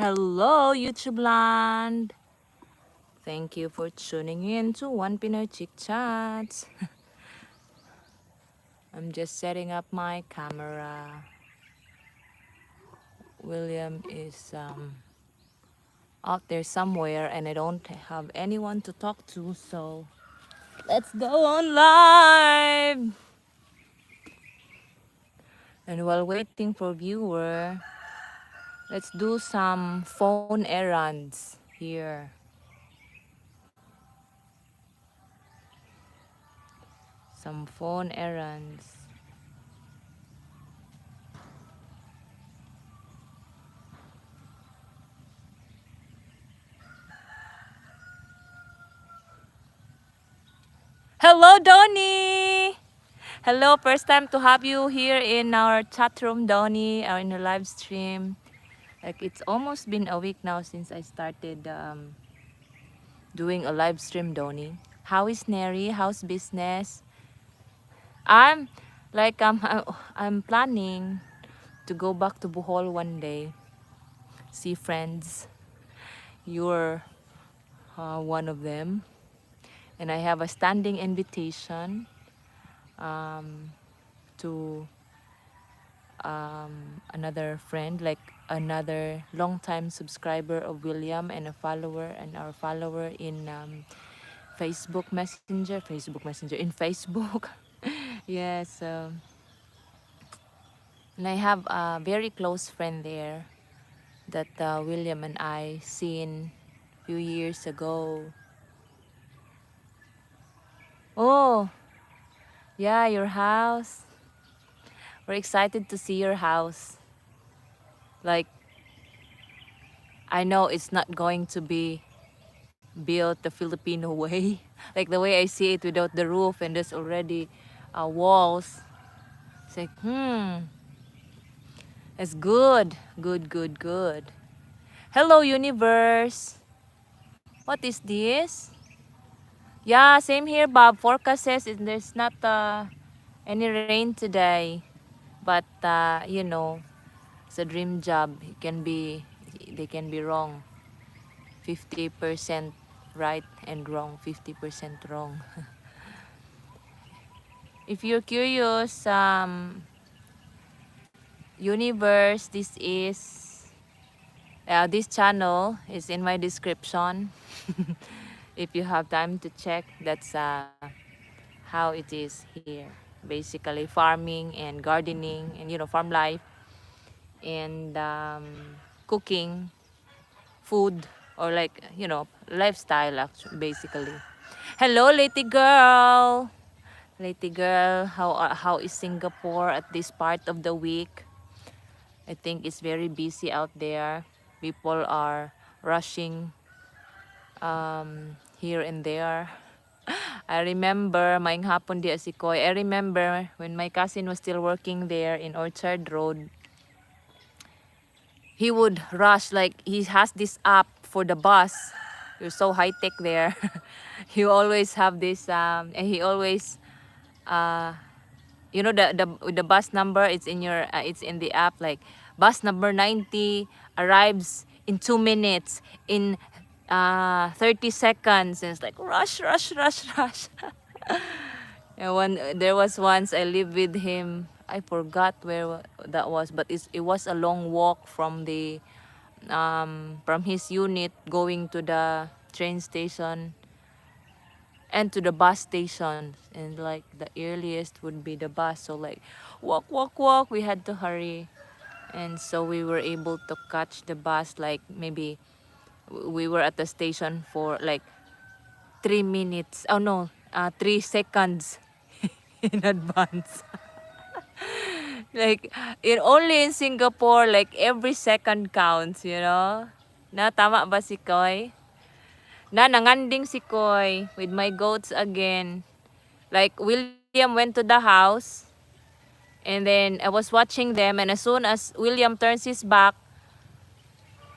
Hello, YouTube land. Thank you for tuning in to One Pinoy Chick Chats. I'm just setting up my camera. William is out there somewhere and I don't have anyone to talk to, so let's go on live. And while waiting for viewer, let's do some phone errands here. Some phone errands. Hello, Donnie! Hello, first time to have you here in our chat room, Donnie, or in the live stream. Like, it's almost been a week now since I started doing a live stream, Donnie. How is Neri? How's business? I'm like I'm planning to go back to Bohol one day, see friends. You're one of them, and I have a standing invitation to another friend, like another long-time subscriber of William and a follower and our follower in Facebook Messenger in Facebook. Yes, and I have a very close friend there that William and I seen few years ago. Oh, yeah, your house. We're excited to see your house. Like, I know it's not going to be built the Filipino way, like the way I see it without the roof and there's already walls. It's like, it's good, good, good, good. Hello, universe. What is this? Yeah, same here, Bob. Forecast says there's not any rain today, but you know, it's a dream job. They can be wrong. 50% right and wrong, 50% wrong. If you're curious, universe, this channel is in my description. If you have time to check, that's how it is here. Basically farming and gardening and farm life and cooking food, or like lifestyle actually, basically. Hello, lady girl. Lady girl, how is Singapore at this part of the week? I think it's very busy out there. People are rushing here and there. I remember, maing hapon di Asikoy. I remember when my cousin was still working there in Orchard Road. He would rush, like he has this app for the bus. You're so high tech there. He always have this and he always the bus number, it's in your it's in the app, like bus number 90 arrives in 2 minutes, in 30 seconds, and it's like rush, rush, rush, rush. And when there was once I lived with him, I forgot where that was, but it was a long walk from his unit going to the train station and to the bus station, and like the earliest would be the bus, so like walk, walk, walk, we had to hurry. And so we were able to catch the bus, like maybe we were at the station for like 3 minutes, oh no, 3 seconds in advance. Like only in Singapore, like every second counts, na tama ba si Koy? Na nanganding si Koy with my goats again. Like William went to the house and then I was watching them, and as soon as William turns his back,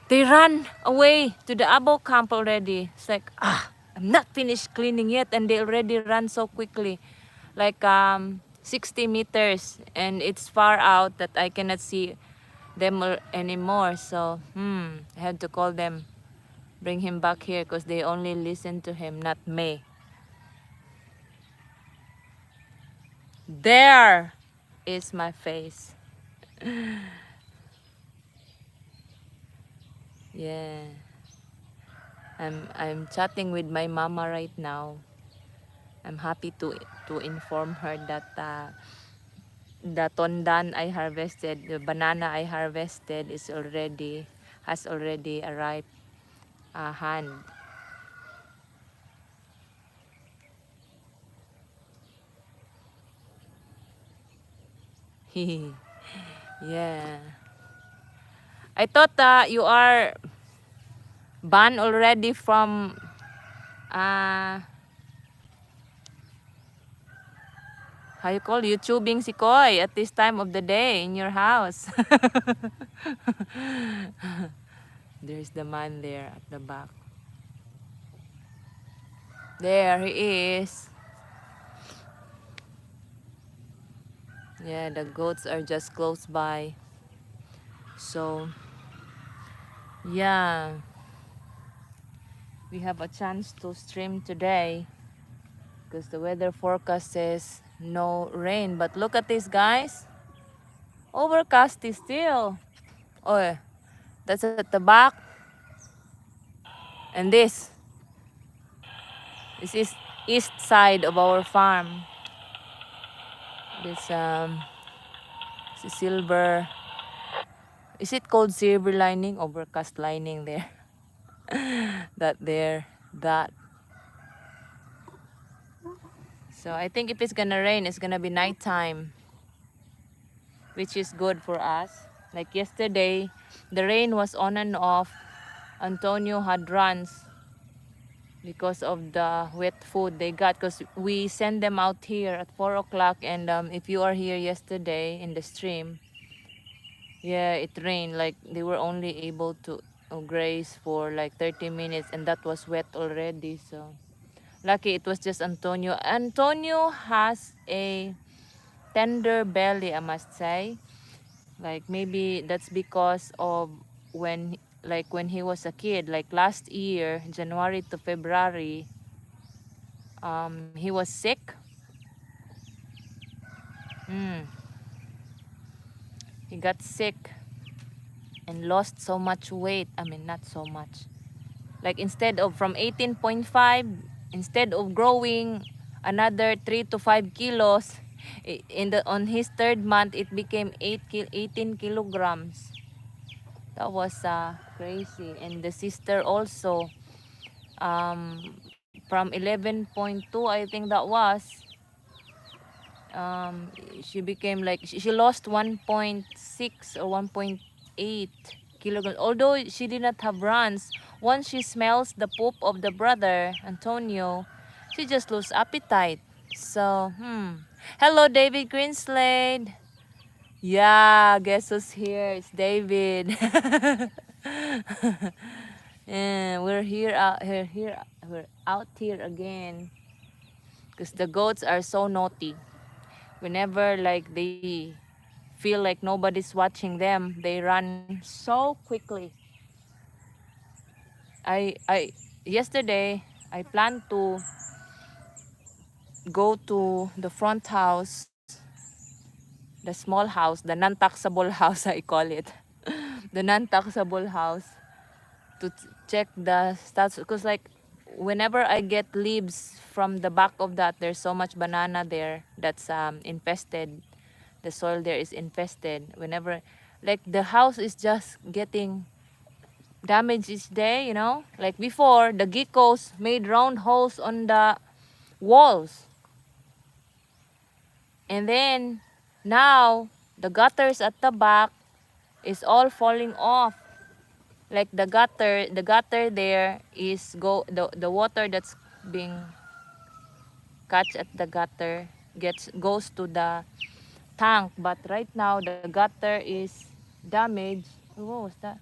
they run away to the abo camp already. It's like, I'm not finished cleaning yet and they already run so quickly. Like 60 meters, and it's far out that I cannot see them anymore. So I had to call them, bring him back here because they only listen to him, not me. There is my face. Yeah. I'm chatting with my mama right now. I'm happy to inform her that the tondan I harvested, the banana I harvested has already arrived hand. Yeah. I thought you are banned already from uh how you call YouTubing si Koy at this time of the day in your house. There's the man there at the back. There he is. Yeah, the goats are just close by. So, yeah, we have a chance to stream today because the weather forecast says no rain. But look at this, guys. Overcast is still. Oh, that's at the back. And this is east side of our farm. This silver. Is it called silver lining? Overcast lining there. That. So I think if it's gonna rain, it's gonna be nighttime, which is good for us. Like yesterday, the rain was on and off. Antonio had runs because of the wet food they got, because we send them out here at 4 o'clock. And if you are here yesterday in the stream, yeah, it rained. Like they were only able to graze for like 30 minutes, and that was wet already. So lucky it was just Antonio. Antonio has a tender belly, I must say. Like maybe that's because of when he was a kid, like last year, January to February, he was sick. Mm, he got sick and lost so much weight. I mean, not so much. Like instead of from 18.5, instead of growing another 3 to 5 kilos, on his third month, it became 18 kilograms. That was crazy. And the sister also, um, from 11.2, I think that was, um, she became like, she lost 1.6 or 1.8 kilograms. Although she did not have runs, once she smells the poop of the brother, Antonio, she just lose appetite. So, Hello, David Greenslade. Yeah, guess who's here? It's David. And we're we're out here again because the goats are so naughty. Whenever like they feel like nobody's watching them, they run so quickly. I yesterday I planned to go to the front house, the small house, the non-taxable house I call it. The non-taxable house, to check the stats, because like whenever I get leaves from the back of that, there's so much banana there that's infested. The soil there is infested. Whenever like the house is just getting damaged each day, like before the geckos made round holes on the walls, and then now the gutters at the back is all falling off. Like the gutter there is the water that's being catch at the gutter goes to the tank, but right now the gutter is damaged. What was that?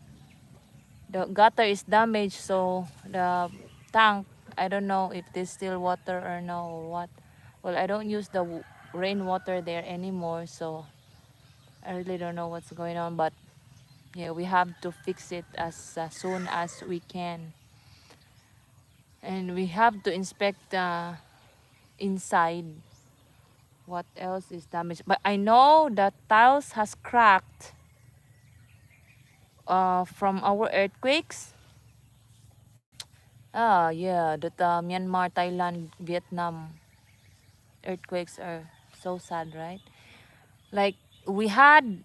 The gutter is damaged, so the tank, I don't know if there's still water or no or what. Well, I don't use the rainwater there anymore, so I really don't know what's going on. But Yeah, we have to fix it as soon as we can. And we have to inspect inside what else is damaged. But I know that tiles has cracked from our earthquakes. Yeah, that Myanmar, Thailand, Vietnam earthquakes are so sad, right? Like we had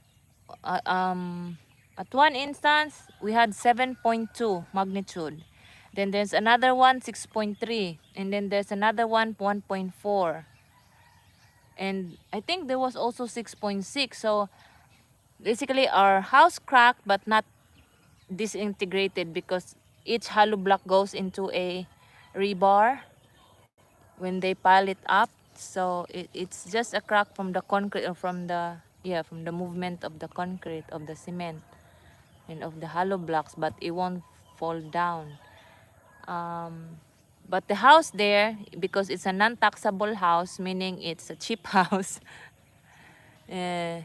at one instance we had 7.2 magnitude. Then there's another one 6.3, and then there's another one 1.4. And I think there was also 6.6. So basically our house cracked but not disintegrated because each hollow block goes into a rebar when they pile it up. So it's just a crack from the concrete or from the from the movement of the concrete, of the cement, and of the hollow blocks, but it won't fall down. But the house there, because it's a non-taxable house, meaning it's a cheap house. uh,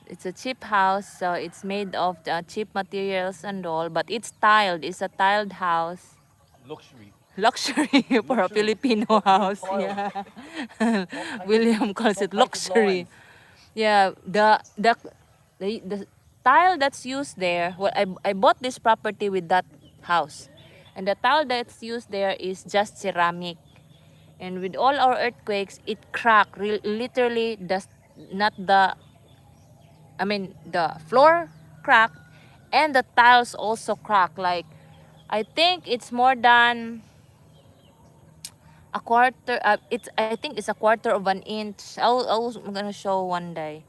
it's a cheap house, so it's made of cheap materials and all, but it's tiled. It's a tiled house. Luxury. Luxury for a Luxury. Filipino But with house. tiles. Yeah. Not William calls not it painted luxury. lines. Yeah, the tile that's used there. Well, I bought this property with that house, and the tile that's used there is just ceramic. And with all our earthquakes, it cracked. Literally, not the. I mean, the floor cracked, and the tiles also cracked. Like, I think it's more than a quarter. I think it's a quarter of an inch. I'm gonna show one day,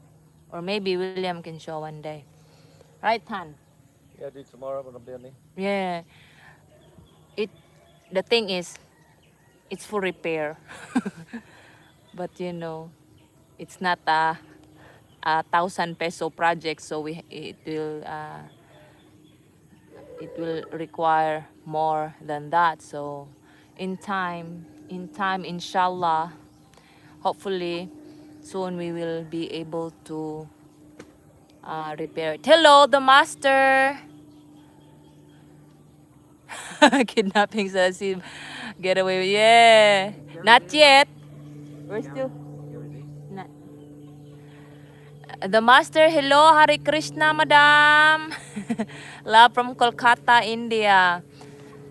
or maybe William can show one day. Right hand. Yeah, do tomorrow when I'm down there. Yeah. It. The thing is, it's for repair. But it's not a 1,000 peso project, so it will require more than that. So in time, inshallah, hopefully soon we will be able to repair it. Hello, the master. Kidnapping sa get away. Yeah, not yet. We're still not. The master, hello, Hare Krishna, madam. Love from Kolkata, India.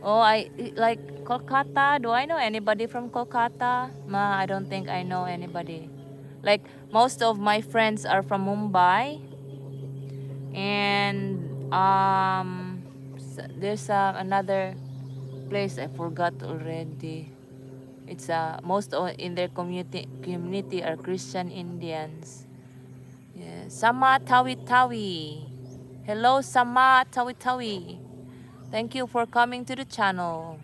Oh, I like Kolkata. Do I know anybody from Kolkata? Ma, I don't think I know anybody. Like most of my friends are from Mumbai, and there's another place I forgot already. It's in their community are Christian Indians. Yeah, Sama Tawi Tawi. Hello, Sama Tawi Tawi. Thank you for coming to the channel.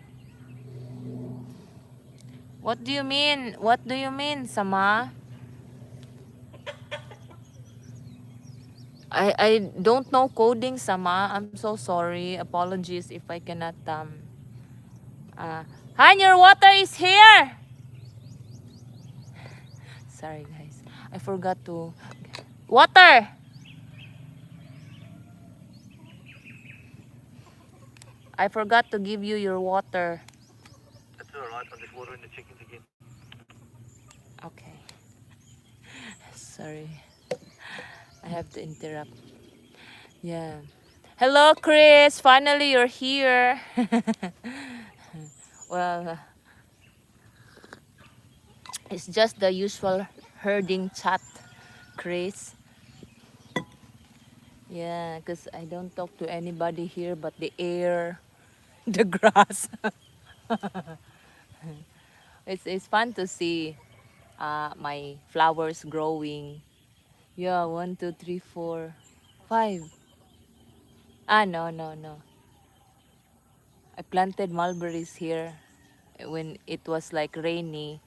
What do you mean? What do you mean, Sama? I don't know coding, Sama. I'm so sorry. Apologies if I cannot uh Han, your water is here. Sorry guys. I forgot to water. I forgot to give you your water. That's alright, I'm just watering the chickens again. Okay. Sorry. I have to interrupt. Yeah. Hello, Chris. Finally, you're here. Well, it's just the usual herding chat, Chris. Yeah, because I don't talk to anybody here but the air, the grass. It's fun to see my flowers growing. Yeah, 1, 2, 3, 4, 5. No, no, no. I planted mulberries here when it was like rainy.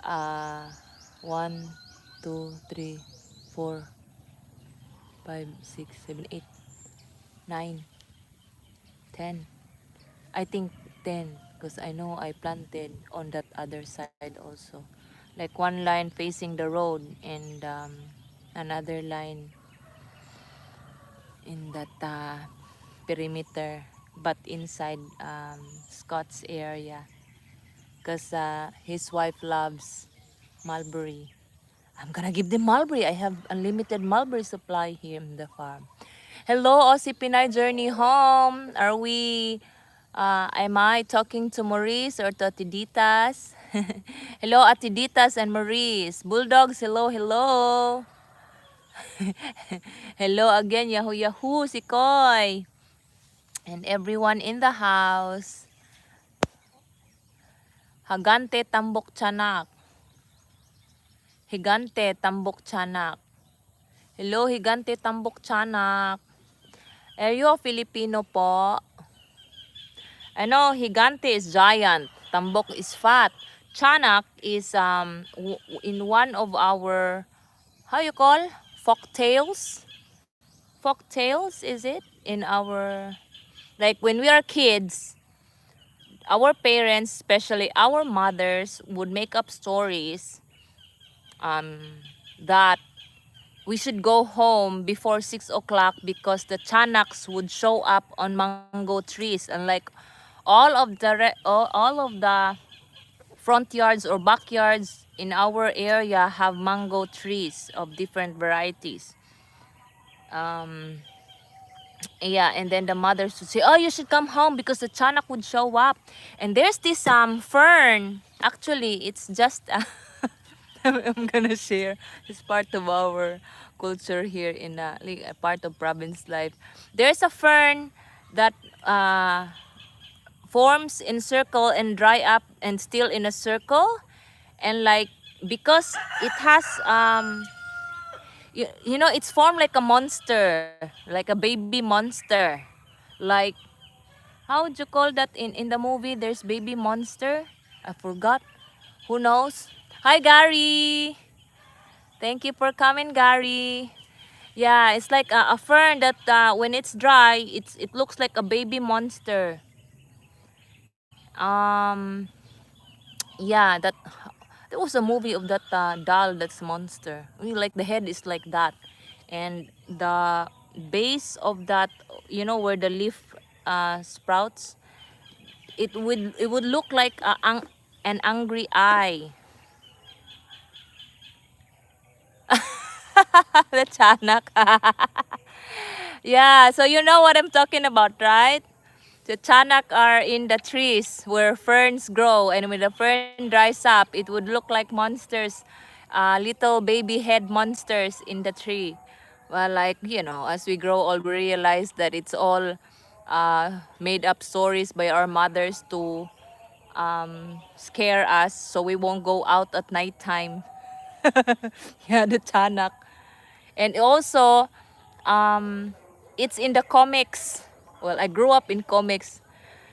Uh, 1, 2, 3, 4, 5, 6, 7, 8, 9, 10. I think 10 because I know I planted on that other side also. Like one line facing the road and another line in that perimeter, but inside Scott's area, because his wife loves mulberry. I'm gonna give them mulberry. I have unlimited mulberry supply here in the farm. Hello, Aussie Pinay Journey Home. Am I talking to Maurice or to Atiditas? Hello, Atiditas and Maurice. Bulldogs, hello, hello. Hello again, Yahoo Yahoo, si Koy. And everyone in the house. Hagante Tambok Tiyanak. Higante Tambok Tiyanak. Hello, Higante Tambok Tiyanak. Are you a Filipino po? Ano, Higante is giant. Tambok is fat. Tiyanak is in one of our, how you call? Folk tales? Folk tales, is it? In our, like when we are kids, our parents, especially our mothers, would make up stories that we should go home before 6 o'clock because the Chanaks would show up on mango trees, and like all of the front yards or backyards in our area have mango trees of different varieties. Yeah, and then the mothers would say, oh, you should come home because the Chanak would show up. And there's this fern. Actually, it's just I'm gonna share. It's part of our culture here in like a part of province life. There's a fern that forms in circle and dry up and still in a circle, and like because it has you know, it's formed like a monster, like a baby monster, like how would you call that in the movie? There's baby monster, I forgot, who knows. Hi Gary, thank you for coming Gary. Yeah, it's like a fern that when it's dry, it looks like a baby monster. um yeah, that there was a movie of that doll that's monster. I mean, like the head is like that, and the base of that, you know, where the leaf sprouts, it would look like an angry eye. The Chanak. Yeah, so you know what I'm talking about, right? The Chanak are in the trees where ferns grow, and when the fern dries up, it would look like monsters, little baby head monsters in the tree. Well, like, you know, as we grow old, we realize that it's all made up stories by our mothers to scare us so we won't go out at nighttime. Yeah, the Chanak. And also, it's in the comics. Well, I grew up in comics.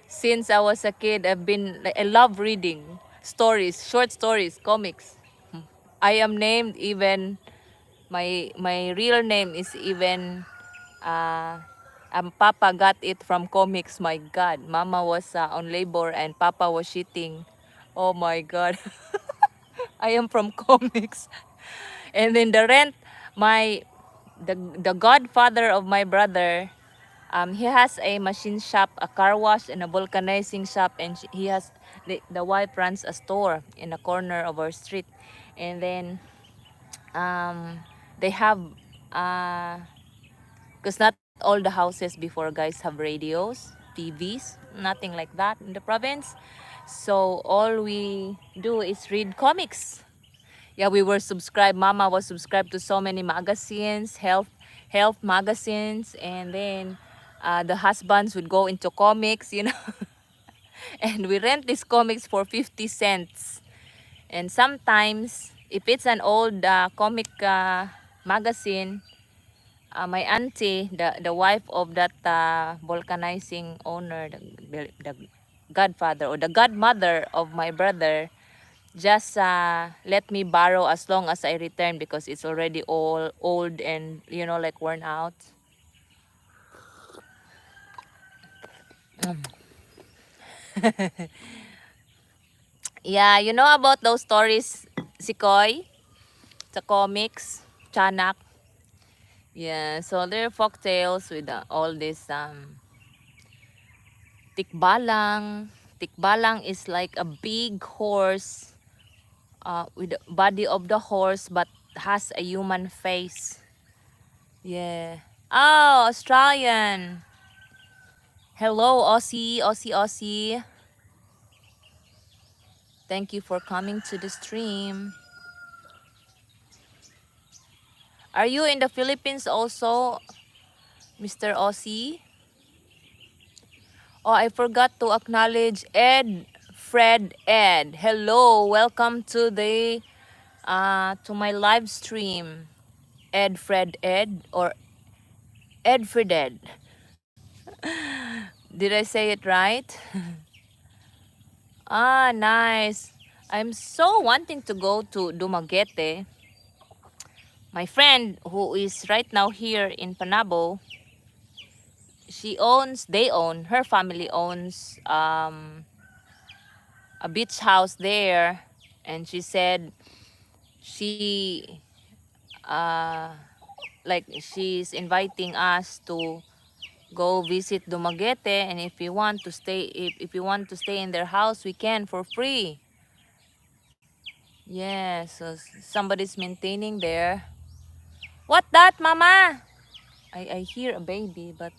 Since I was a kid, I love reading stories, short stories, comics. I am named even, my real name is even, uh, Papa got it from comics. My God, Mama was on labor and Papa was shitting. Oh my God. I am from comics. And then the rent, my the godfather of my brother, he has a machine shop, a car wash, and a vulcanizing shop, and he has the wife runs a store in a corner of our street, and then they have because not all the houses before, guys, have radios, TVs, nothing like that in the province. So all we do is read comics. Yeah, we were subscribed. Mama was subscribed to so many magazines, health magazines, and then the husbands would go into comics, you know. And we rent these comics for 50 cents. And sometimes, if it's an old comic magazine, my auntie, the wife of that vulcanizing owner, the godfather or the godmother of my brother, just let me borrow as long as I return because it's already all old and, you know, like worn out. Yeah, you know about those stories, Sikoy, the comics, Chanak. Yeah, so there are folk tales with all this tikbalang. Tikbalang is like a big horse with the body of the horse but has a human face. Yeah. Oh, Australian. Hello, Aussie, Aussie, Aussie. Thank you for coming to the stream. Are you in the Philippines also, Mr. Aussie? Oh, I forgot to acknowledge Ed, Fred, Ed. Hello, welcome to my live stream. Ed, Fred, Ed, or Ed, Fred, Ed. Did I say it right? Ah, nice. I'm so wanting to go to Dumaguete. My friend who is right now here in Panabo, her family owns a beach house there, and she said she uh like she's inviting us to go visit Dumaguete, and if you want to stay in their house, we can for free. Yeah, so somebody's maintaining there. What that, mama? I hear a baby, but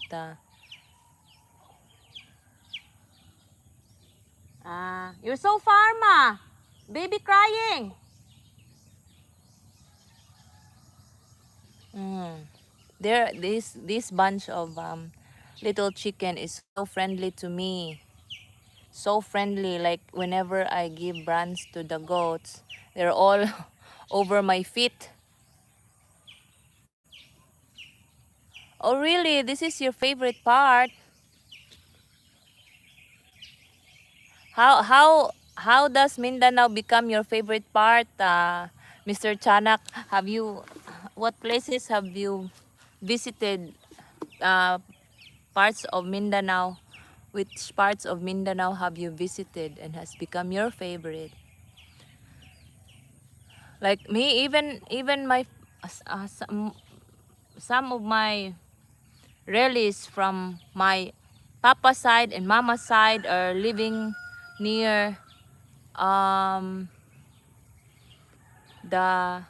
you're so far, ma. Baby crying. Mm. This bunch of little chicken is so friendly to me. So friendly. Like whenever I give brands to the goats, they're all over my feet. Oh really? This is your favorite part? How does Mindanao become your favorite part, Mr. Chanak? What places have you visited? Uh, Parts of Mindanao. Which parts of Mindanao have you visited and has become your favorite? Like me, even my some of my relatives from my papa side and mama side are living near um the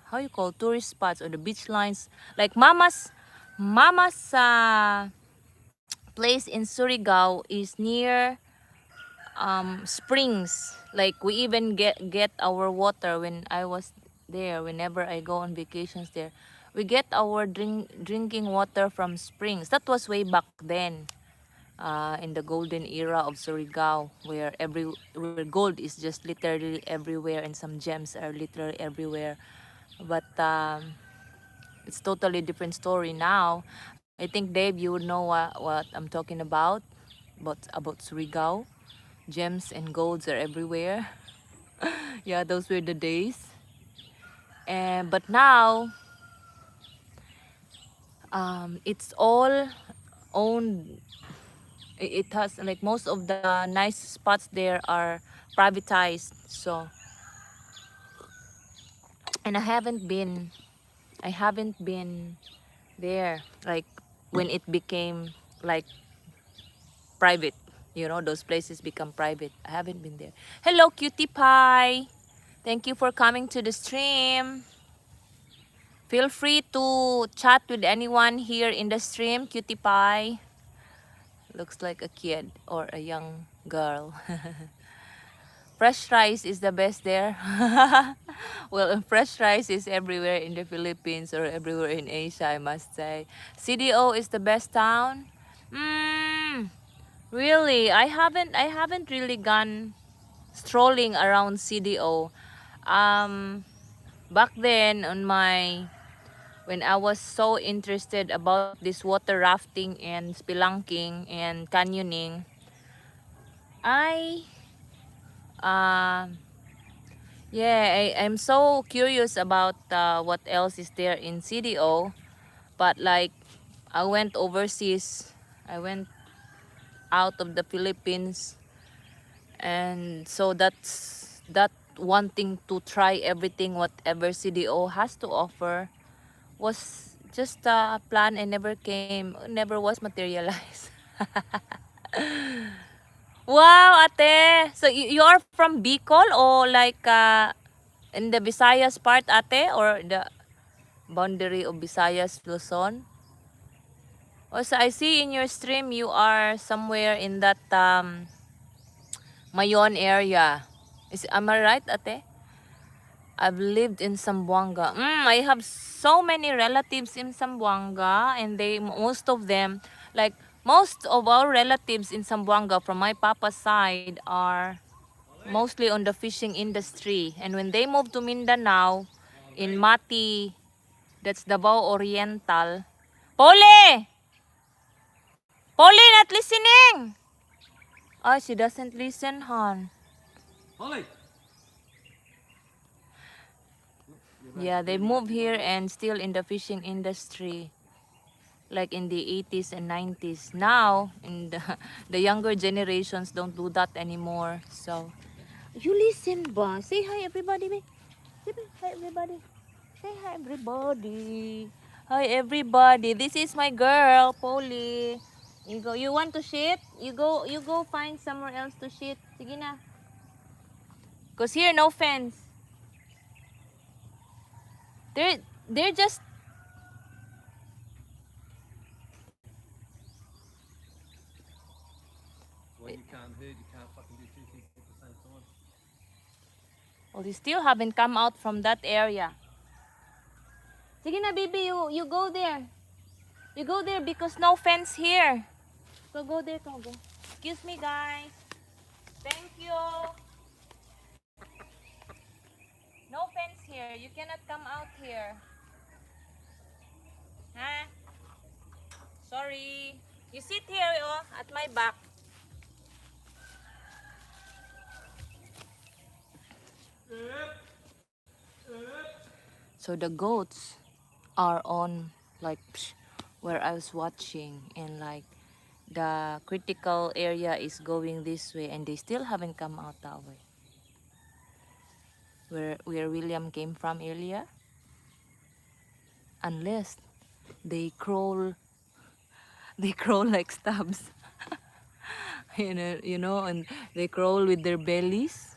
how you call tourist spots or the beach lines. Like mama's place in Surigao is near springs. Like we even get our water when I was there. Whenever I go on vacations there, we get our drinking water from springs. That was way back then, in the golden era of Surigao, where gold is just literally everywhere and some gems are literally everywhere. But it's totally different story now. I think Dave, you would know what I'm talking about Surigao. Gems and golds are everywhere. Yeah, those were the days. And but now, it's all owned. It has like most of the nice spots there are privatized. So, and I haven't been there like when it became like private. You know, those places become private. I haven't been there. Hello, cutie pie. Thank you for coming to the stream. Feel free to chat with anyone here in the stream, cutie pie. Looks like a kid or a young girl. Fresh rice is the best there. Well, fresh rice is everywhere in the Philippines or everywhere in Asia, I must say. CDO is the best town. Mm, really, I haven't really gone strolling around CDO. Back then when I was so interested about this water rafting and spelunking and canyoning, I uh, I'm so curious about what else is there in CDO. But like I went overseas, I went out of the Philippines, and so that wanting to try everything whatever CDO has to offer was just a plan and never came, never was materialized. Wow, ate. So you are from Bicol or like in the Visayas part, ate, or the boundary of Visayas, Luzon? Also, I see in your stream you are somewhere in that Mayon area. Am I right, ate? I've lived in Zamboanga. I have so many relatives in Zamboanga, and most of them, like most of our relatives in Zamboanga from my papa's side are mostly on the fishing industry. And when they moved to Mindanao, in Mati, that's Davao Oriental. Polly! Polly, not listening! Oh, she doesn't listen, hon. Holly. Yeah, they moved here and still in the fishing industry, like in the 80s and 90s. Now, in the younger generations don't do that anymore. So, you listen ba? Say hi everybody, be. Hi everybody. Say hi everybody. Hi everybody. This is my girl, Polly. You go. You want to shit? You go. You go find somewhere else to shit. Sige na. Cause here no fence. They're just When you can't herd, you can't fucking do two things at the same time. well, they still haven't come out from that area. Sige na, baby, you go there. You go there because no fence here. Go there, go. Excuse me, guys. Thank you. No fence here. You cannot come out here. Huh? Sorry. You sit here, oh, at my back. So the goats are on like where I was watching, and like the critical area is going this way, and they still haven't come out that way. Where William came from earlier, unless they crawl like stabs. And they crawl with their bellies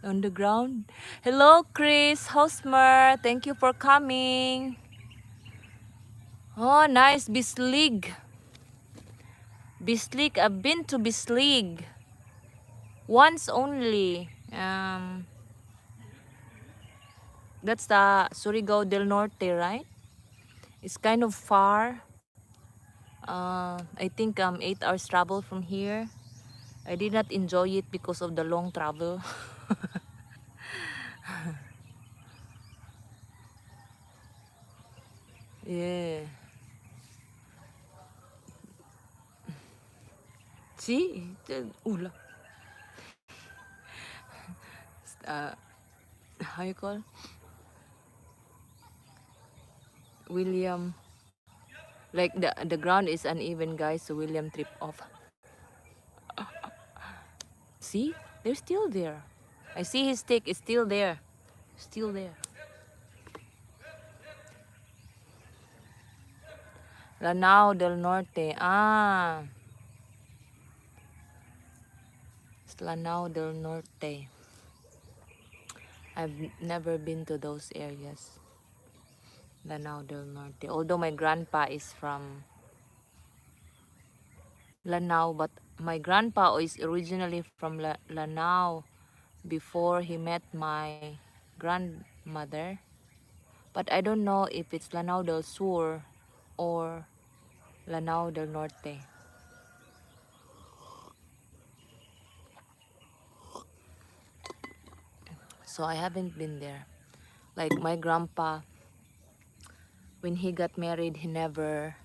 on the ground. Hello, Chris Hosmer. Thank you for coming. Oh, nice. Bislig. Bislig. I've been to Bislig once only. That's the Surigao del Norte, right? It's kind of far. I think 8 hours travel from here. I did not enjoy it because of the long travel. Yeah. See? Ula. Uh, how you call? William. Like the ground is uneven, guys, so William tripped off. See? They're still there. I see his stick is still there. Still there. Lanao del Norte. Ah. It's Lanao del Norte. I've never been to those areas. Lanao del Norte. Although my grandpa is from Lanao, but my grandpa is originally from Lanao before he met my grandmother. But I don't know if it's Lanao del Sur or Lanao del Norte. So I haven't been there. Like my grandpa, when he got married, he never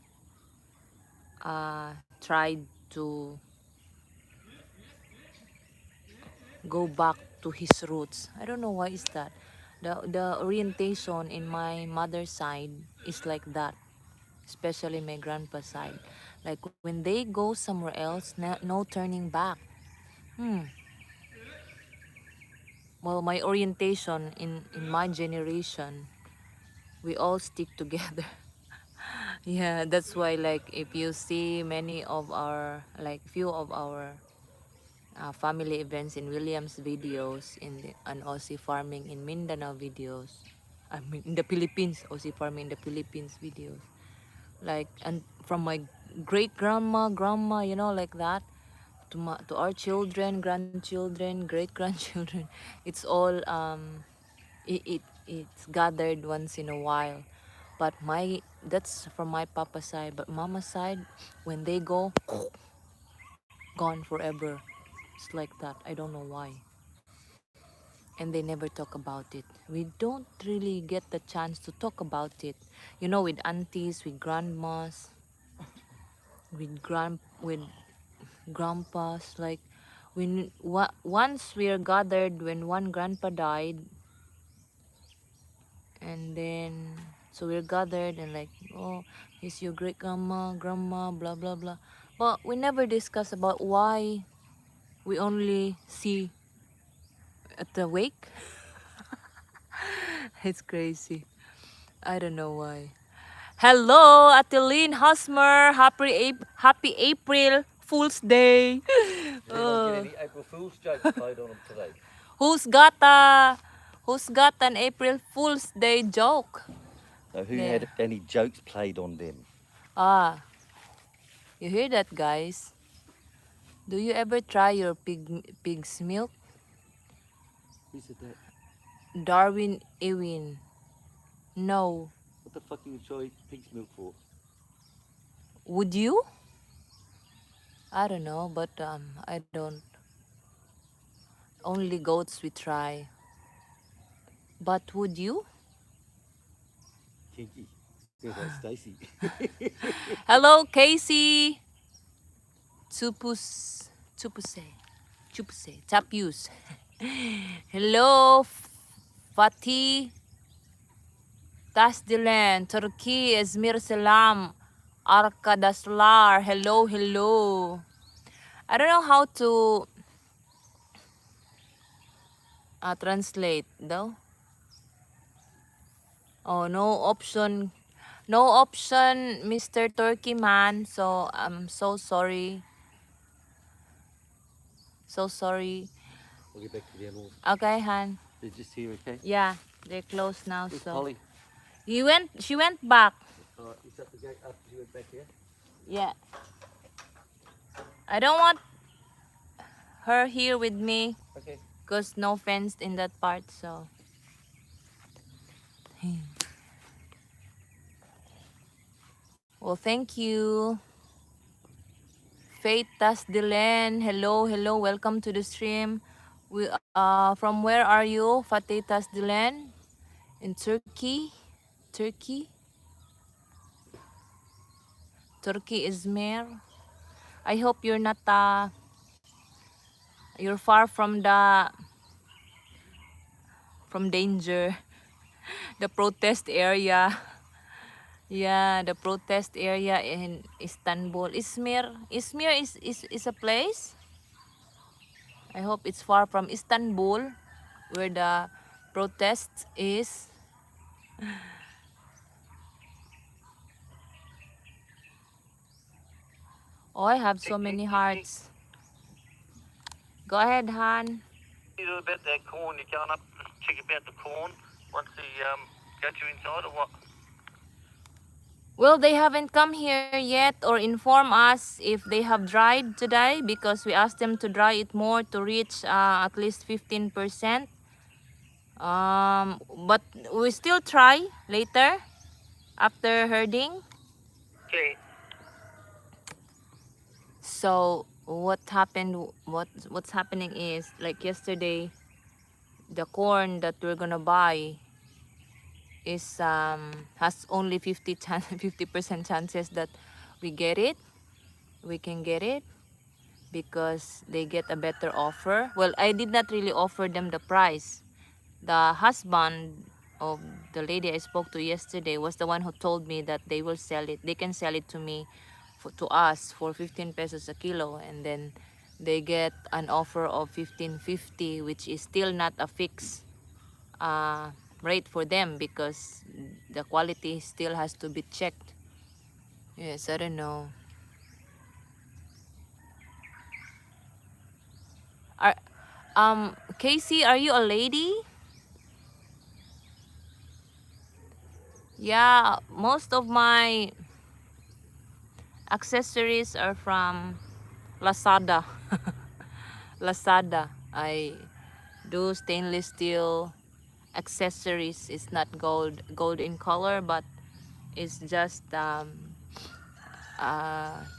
tried to go back to his roots. I don't know why is that. The orientation in my mother's side is like that, especially my grandpa's side. Like when they go somewhere else, no turning back. Well, my orientation in my generation, we all stick together. Yeah, that's why like if you see many of our like few of our family events in Williams videos in the on Aussie farming in Mindanao videos. I mean in the Philippines, Aussie farming in the Philippines videos. Like and from my great grandma, you know, like that to our children, grandchildren, great grandchildren. It's all it's gathered once in a while. But my that's from my papa side, but mama side, when they go, gone forever. It's like that. I don't know why. And they never talk about it. We don't really get the chance to talk about it. You know, with aunties, with grandmas, with grandpas. Like once we are gathered when one grandpa died, and then so we're gathered and like, oh, he's your great grandma, blah blah blah. But we never discuss about why we only see at the wake. It's crazy. I don't know why. Hello, Ateline Hosmer. Happy April Fool's Day. Did anyone get any April Fool's jokes played on them today? Who's got a who's got an April Fool's Day joke? No, who There. had any jokes played on them? Ah, you hear that, guys? Do you ever try your pig's milk? Who said that? Darwin Ewin. No. What the fuck you would try pig's milk for? Would you? I don't know, but I don't. Only goats we try. But would you? Kinky. Sounds like Stacy. Hello, Casey. Chupuse, Tapuse. Hello, Fatih Tasdilen, Turkey, Izmir Selam, Arkadaslar. Hello. I don't know how to translate though. Oh, no option, Mr. Turkey man. So I'm so sorry. We'll get back to the animals. Okay, Han. They're just here, okay? Yeah, they're closed now. Where's So Polly? she went back. Alright, you shut the gate up. She went back here. Yeah. I don't want her here with me Okay. because no fence in that part. So. Well, thank you. Faith Tasdilen. Hello. Welcome to the stream. We from where are you, Fatih Tasdilen? In Turkey. Turkey, Izmir. I hope you're not you're far from danger. The protest area. Yeah, the protest area in Istanbul. Izmir is a place. I hope it's far from Istanbul where the protest is. Oh, I have so many hearts. Go ahead, Han. You know about that corn, you're going up and check about the corn once they got you inside or what? Well, they haven't come here yet or inform us if they have dried today because we asked them to dry it more to reach at least 15%. But we still try later after herding. Okay. So what's happening is like yesterday, the corn that we're gonna buy is has only 50% chances that we can get it because they get a better offer. Well, I did not really offer them the price. The husband of the lady I spoke to yesterday was the one who told me that they will sell it. They can sell it to me to us for 15 pesos a kilo, and then they get an offer of 15.50, which is still not a fix rate for them because the quality still has to be checked. Yes, I don't know. Are Casey, are you a lady? Yeah, most of my accessories are from Lazada. Lazada. I do stainless steel accessories. It's not gold in color, but it's just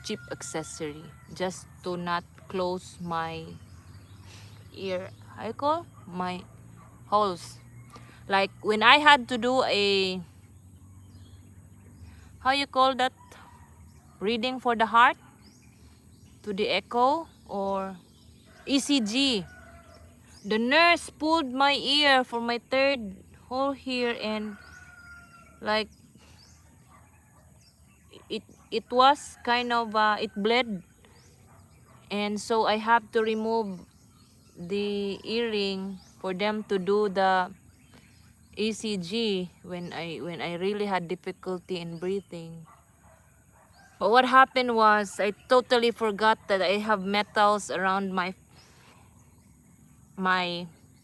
cheap accessory just to not close my ear. I call my holes. Like when I had to do a, how you call that, reading for the heart to the echo or ECG. The nurse pulled my ear for my third hole here, and like it was kind of it bled, and so I have to remove the earring for them to do the ECG when I really had difficulty in breathing. But what happened was I totally forgot that I have metals around my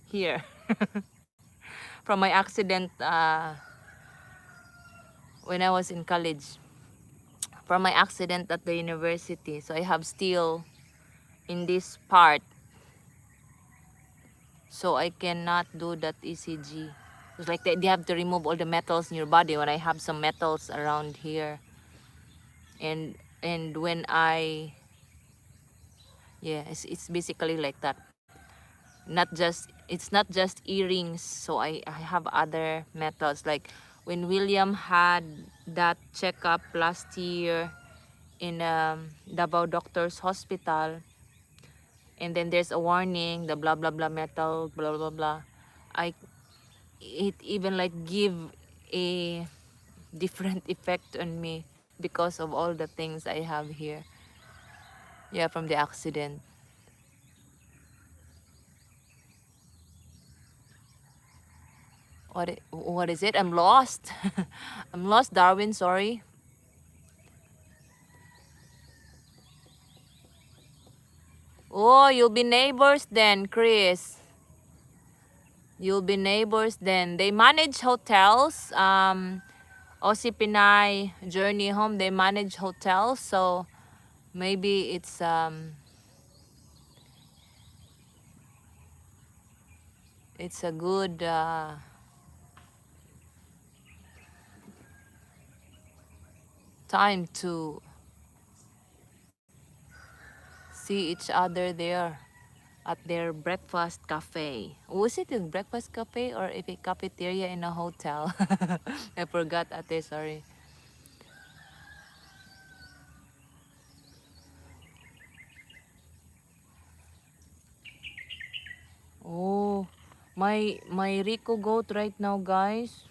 here from my accident when I was in college, from my accident at the university. So I have steel in this part, so I cannot do that ECG. It's like they have to remove all the metals in your body when I have some metals around here. And when it's basically like that. It's not just earrings, so I have other metals. Like when William had that checkup last year in Davao Doctors Hospital, and then there's a warning, the blah blah blah metal blah blah blah. It even like give a different effect on me because of all the things I have here. Yeah, from the accident. What is it? I'm lost. I'm lost, Darwin, sorry. Oh, you'll be neighbors then, Chris. You'll be neighbors then. They manage hotels. Aussie Pinay Journey Home, they manage hotels, so maybe it's a good time to see each other there at their breakfast cafe. Was it a breakfast cafe or if a cafeteria in a hotel? I forgot, ate, sorry. Oh, my Rico goat right now, guys.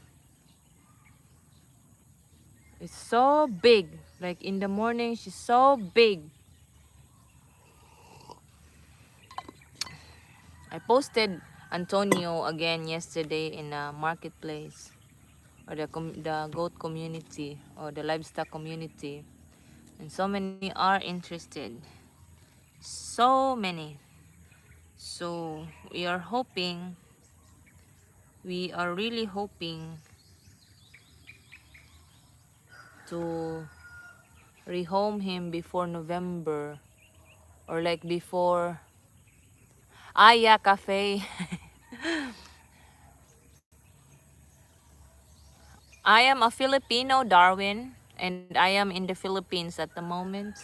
It's so big. Like in the morning, she's so big. I posted Antonio again yesterday in a marketplace or the goat community or the livestock community, and so many are interested. So many. So we are really hoping to rehome him before November or like before Aya Cafe. I am a Filipino, Darwin, and I am in the Philippines at the moment.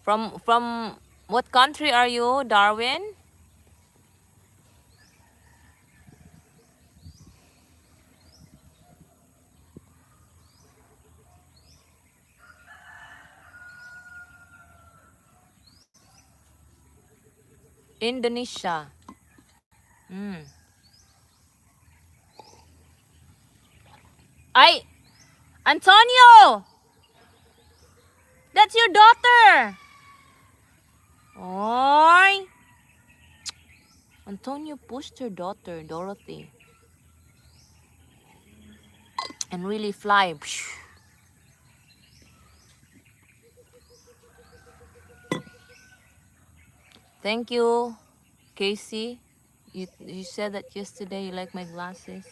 From what country are you, Darwin? Indonesia. Mm. Ay, Antonio! That's your daughter! Oy! Antonio pushed her daughter, Dorothy, and really fly. Thank you, Casey. You said that yesterday you like my glasses.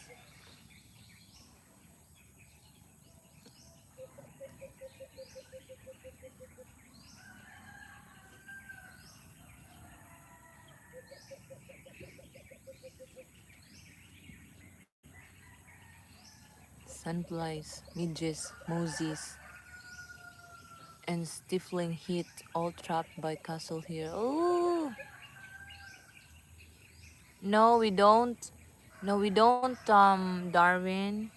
Sandflies, midges, moses, and stifling heat, all trapped by castle here. Oh no, we don't. No, we don't, Darwin.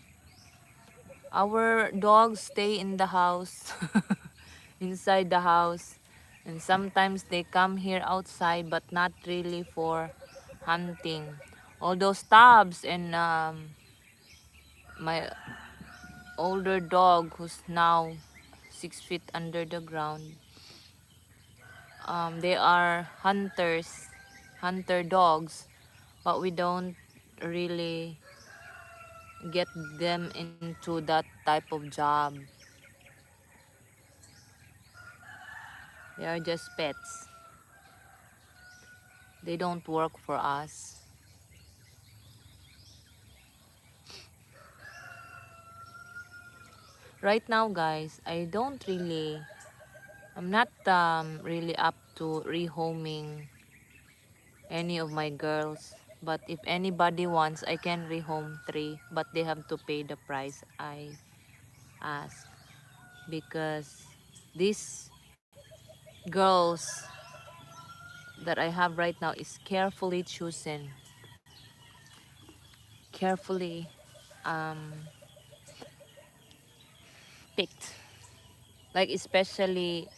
Our dogs stay in the house, inside the house, and sometimes they come here outside, but not really for hunting. Although Stubbs and my older dog, who's now 6 feet under the ground, they are hunters, hunter dogs, but we don't really get them into that type of job. They are just pets. They don't work for us. Right now, guys, I'm not really up to rehoming any of my girls. But if anybody wants, I can rehome 3, but they have to pay the price I ask. Because these girls that I have right now is carefully chosen, carefully um, picked. Like especially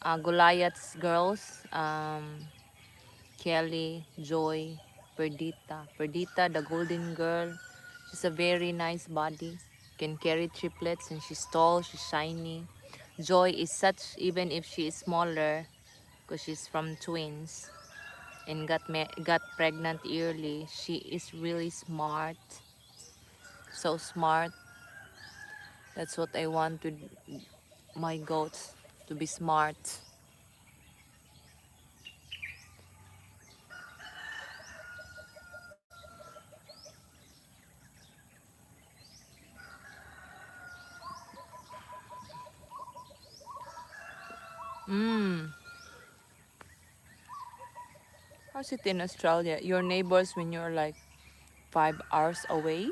Goliath's girls, Kelly, Joy, Perdita. Perdita, the golden girl, she's a very nice body, can carry triplets, and she's tall, she's shiny. Joy is such, even if she is smaller, because she's from twins and got pregnant early, she is really smart, so smart. That's what I want to my goats, to be smart. Mm. How's it in Australia? Your neighbors when you're like 5 hours away?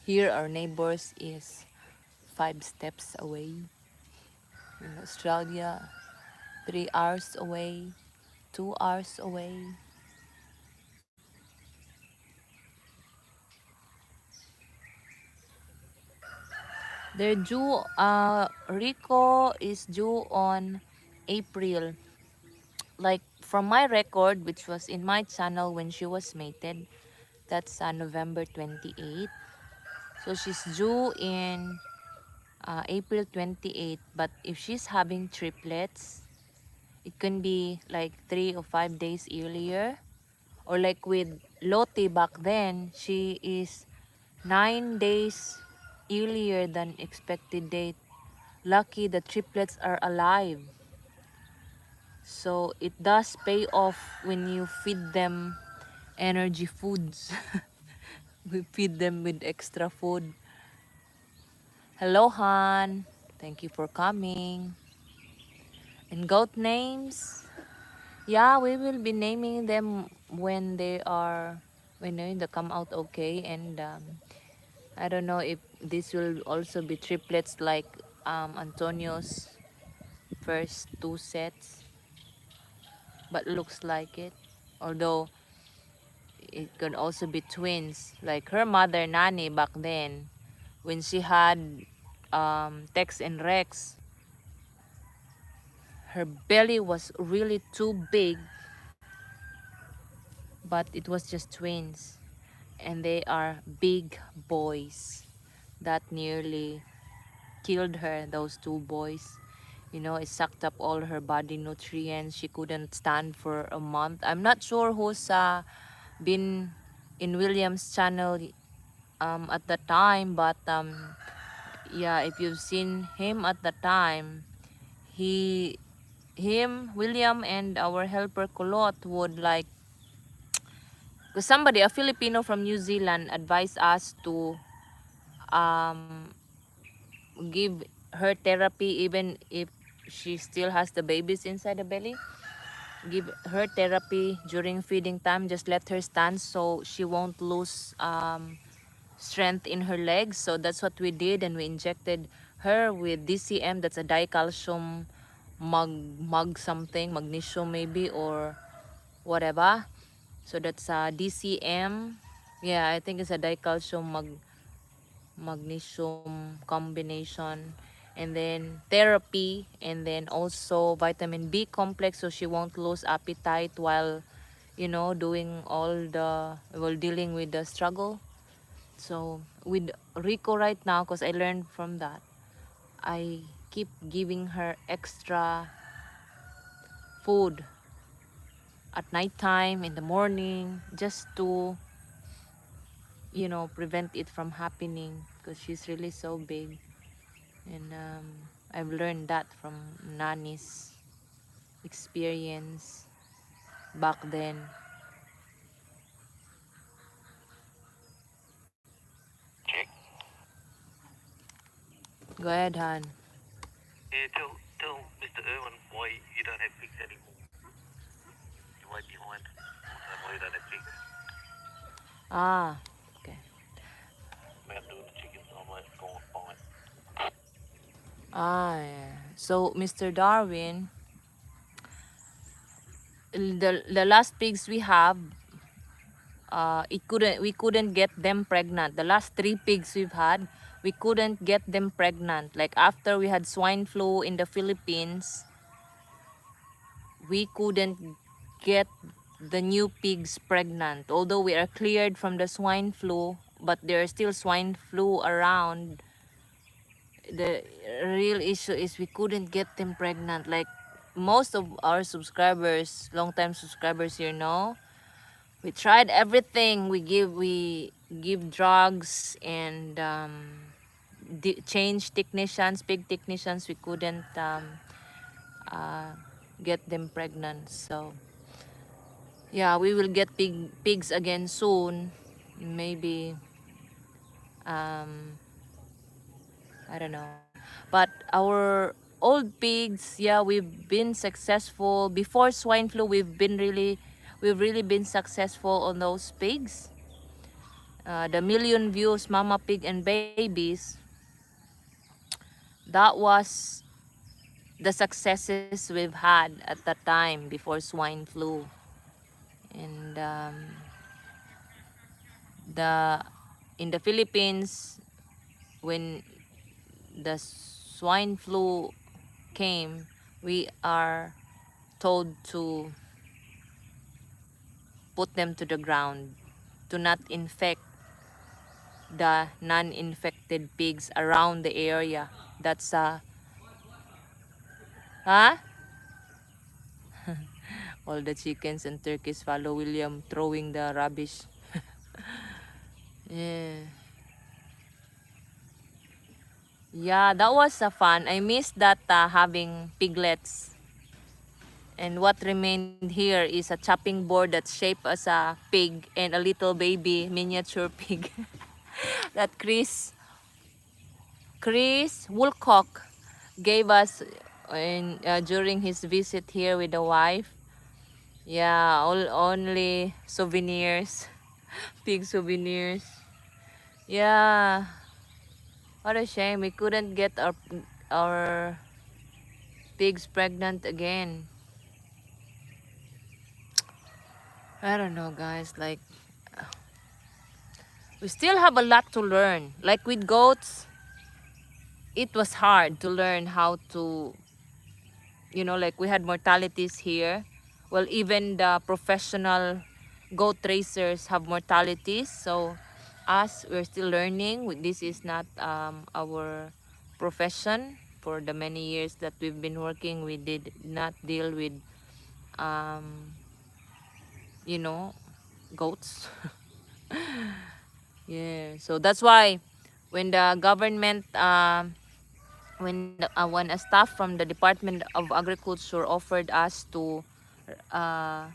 Here our neighbors is 5 steps away. In Australia, 3 hours away, 2 hours away. They're due, Rico is due on April. Like from my record, which was in my channel when she was mated, that's November 28th. So she's due in April 28th. But if she's having triplets, it can be like 3 or 5 days earlier. Or like with Lottie back then, she is 9 days earlier than expected date. Lucky the triplets are alive. So it does pay off when you feed them energy foods. We feed them with extra food. Hello, Han. Thank you for coming. And goat names? Yeah, we will be naming them when they come out okay. And I don't know if this will also be triplets like Antonio's first 2 sets, but looks like it. Although it could also be twins, like her mother Nani back then, when she had Tex and Rex. Her belly was really too big, but it was just twins, and they are big boys. That nearly killed her, those 2 boys. you know, it sucked up all her body nutrients. She couldn't stand for a month. I'm not sure who's been in William's channel at the time, but yeah, if you've seen him at the time, William, and our helper Kulot would like, because somebody, a Filipino from New Zealand, advised us to um, give her therapy even if she still has the babies inside the belly. Give her therapy during feeding time. Just let her stand so she won't lose strength in her legs. So that's what we did, and we injected her with DCM. That's a dicalcium something, magnesium maybe, or whatever. So that's a DCM. Yeah, I think it's a dicalcium magnesium combination, and then therapy, and then also vitamin B complex so she won't lose appetite while, you know, doing all the, while dealing with the struggle. So with Rico right now, because I learned from that, I keep giving her extra food at night time, in the morning, just to, you know, prevent it from happening, because she's really so big. And I've learned that from Nani's experience back then. Check. Go ahead, Han. Yeah, tell Mr. Irwin why you don't have pigs anymore. You're way behind. And why you don't have pigs. Ah, okay. I'm out doing the chickens. I'm like, go on, fine. Ah, yeah. So Mr. Darwin, the last pigs we have, we couldn't get them pregnant. The last 3 pigs we've had, we couldn't get them pregnant. Like after we had swine flu in the Philippines, we couldn't get the new pigs pregnant. Although we are cleared from the swine flu, but there is still swine flu around. The real issue is we couldn't get them pregnant. Like most of our subscribers, long time subscribers here know, we tried everything. We give drugs and change technicians, pig technicians. We couldn't uh, get them pregnant. So yeah, we will get pigs again soon. Maybe I don't know. But our old pigs, yeah, we've been successful. Before swine flu, we've really been successful on those pigs. The million views, Mama Pig and Babies, that was the successes we've had at that time before swine flu. And the in the Philippines, when the swine flu came, we are told to put them to the ground to not infect the non-infected pigs around the area. That's huh? All the chickens and turkeys follow William throwing the rubbish. Yeah. Yeah, that was fun. I missed that having piglets. And what remained here is a chopping board that's shaped as a pig and a little baby miniature pig that Chris Woolcock gave us during his visit here with the wife. Yeah, only souvenirs, pig souvenirs. Yeah, what a shame we couldn't get our pigs pregnant again. I don't know, guys. Like, we still have a lot to learn. Like with goats, it was hard to learn how to, you know, like we had mortalities here. Well, even the professional goat racers have mortalities. So us, we're still learning. This is not our profession. for the many years that we've been working, we did not deal with, you know, goats. Yeah, so that's why when the government, when a staff from the Department of Agriculture offered us to uh,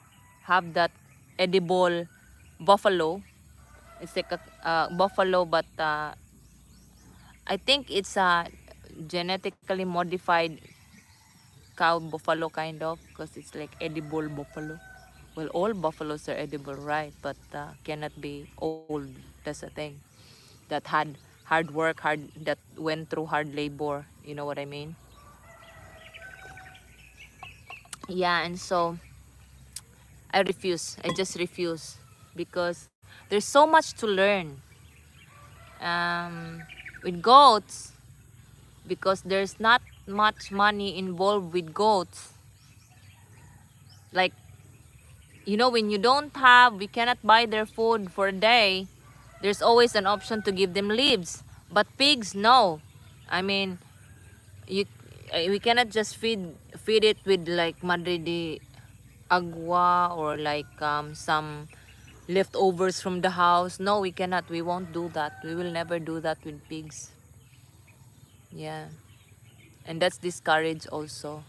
have that edible buffalo, it's like a buffalo, but I think it's a genetically modified cow buffalo kind of, because it's like edible buffalo. Well, all buffaloes are edible, right? But cannot be old. That's the thing. That had hard work, that went through hard labor. You know what I mean? Yeah, and so I refuse. I just refuse because there's so much to learn. With goats, because there's not much money involved with goats. Like, when you don't have, we cannot buy their food for a day, there's always an option to give them leaves. But pigs, no. I mean, you we cannot just feed it with like madre de agua, or like some leftovers from the house. No, we cannot. We won't do that. We will never do that with pigs. Yeah. And that's discouraged also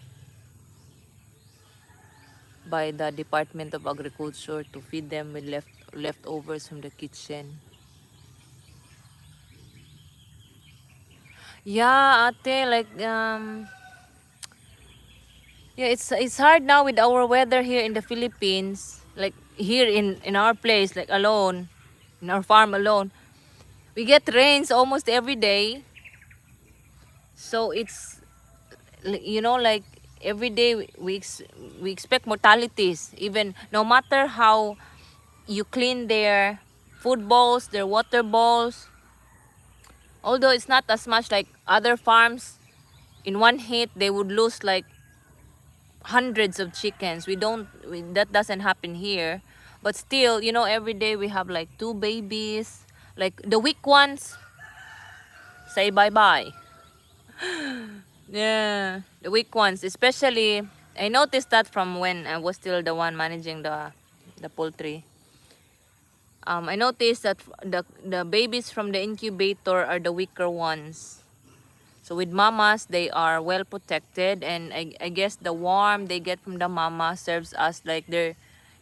by the Department of Agriculture to feed them with leftovers from the kitchen. Yeah, ate, like yeah, it's hard now with our weather here in the Philippines. Like here in our place, like alone, in our farm alone, we get rains almost every day. So it's like every day we expect mortalities. Even no matter how you clean their food bowls, their water bowls, although it's not as much like other farms, in one hit they would lose like hundreds of chickens. That doesn't happen here. But still, every day we have like 2 babies. Like the weak ones say bye bye. Yeah, the weak ones, especially. I noticed that from when I was still the one managing the poultry. I noticed that the babies from the incubator are the weaker ones. So with mamas, they are well protected, and I guess the warmth they get from the mama serves as like their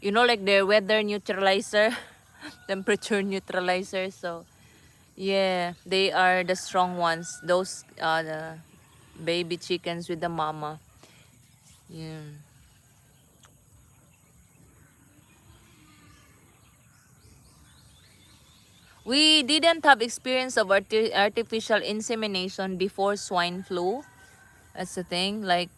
weather neutralizer, temperature neutralizer. So yeah, they are the strong ones. Those the baby chickens with the mama. Yeah. We didn't have experience of artificial insemination before swine flu. That's the thing. Like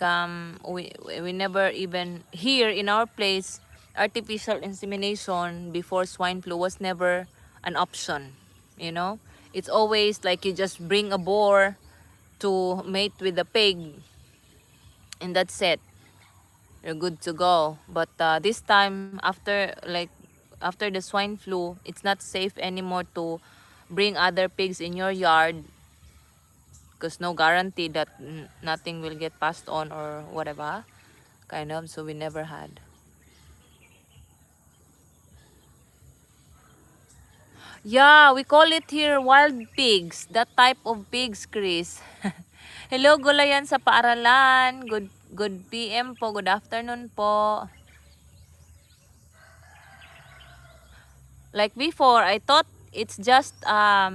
we never even here in our place, artificial insemination before swine flu was never an option. You know, it's always like you just bring a boar to mate with the pig, and that's it. You're good to go. But this time, after the swine flu, it's not safe anymore to bring other pigs in your yard, because no guarantee that nothing will get passed on or whatever kind of. So we never had. Yeah, we call it here wild pigs. That type of pigs, Chris. Hello, Gulayan sa paaralan. Good PM po. Good afternoon po. Like before, I thought it's just a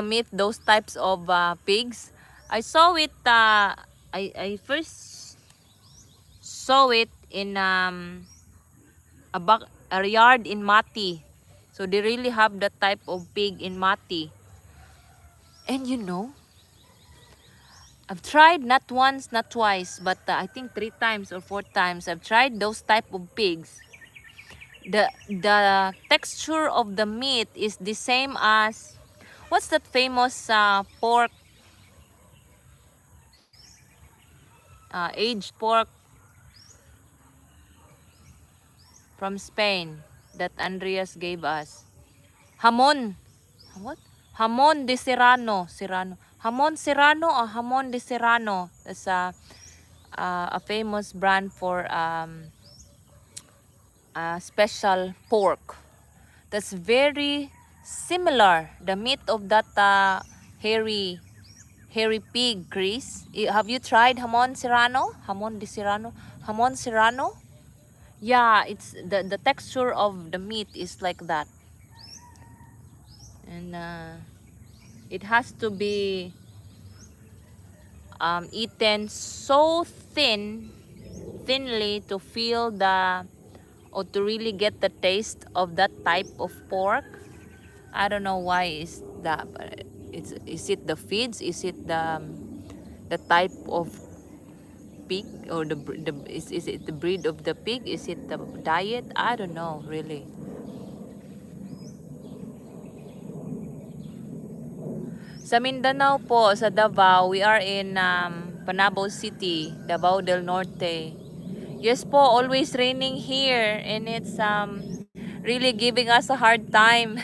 myth, those types of pigs. I saw it I first saw it in a yard in Mati. So they really have that type of pig in Mati. And I've tried not once, not twice, but I think 3 times or 4 times I've tried those type of pigs. The texture of the meat is the same as what's that famous pork, aged pork from Spain that Andreas gave us. Hamon. What? Hamon de Serrano. Jamon Serrano or Jamon de Serrano. That's a famous brand for special pork. That's very similar. The meat of that hairy pig, Chris. Have you tried Jamon Serrano? Jamon de Serrano? Jamon Serrano? Yeah, it's the texture of the meat is like that. And it has to be eaten so thinly to feel the or to really get the taste of that type of pork. I don't know why is that, but is it the feeds? Is it the type of pig or is it the breed of the pig? Is it the diet? I don't know really. Sa Mindanao po, sa Davao, we are in Panabo City, Davao del Norte. Yes po, always raining here and it's really giving us a hard time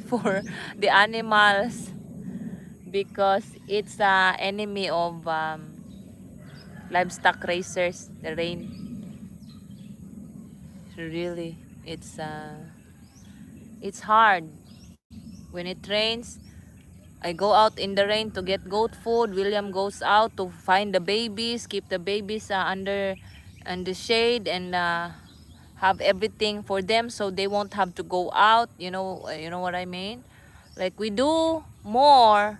for the animals because it's enemy of livestock raisers, the rain. Really, it's hard. When it rains, I go out in the rain to get goat food. William goes out to find the babies, keep the babies under the shade and have everything for them so they won't have to go out. You know what I mean? Like we do more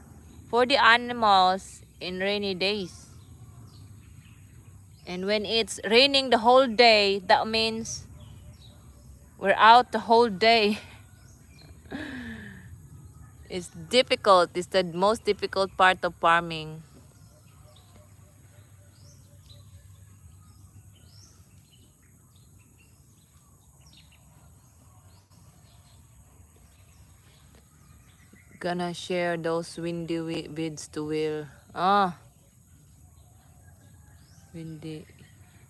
for the animals in rainy days. And when it's raining the whole day, that means we're out the whole day. It's difficult. It's the most difficult part of farming. Gonna share those windy vids to Will. Windy.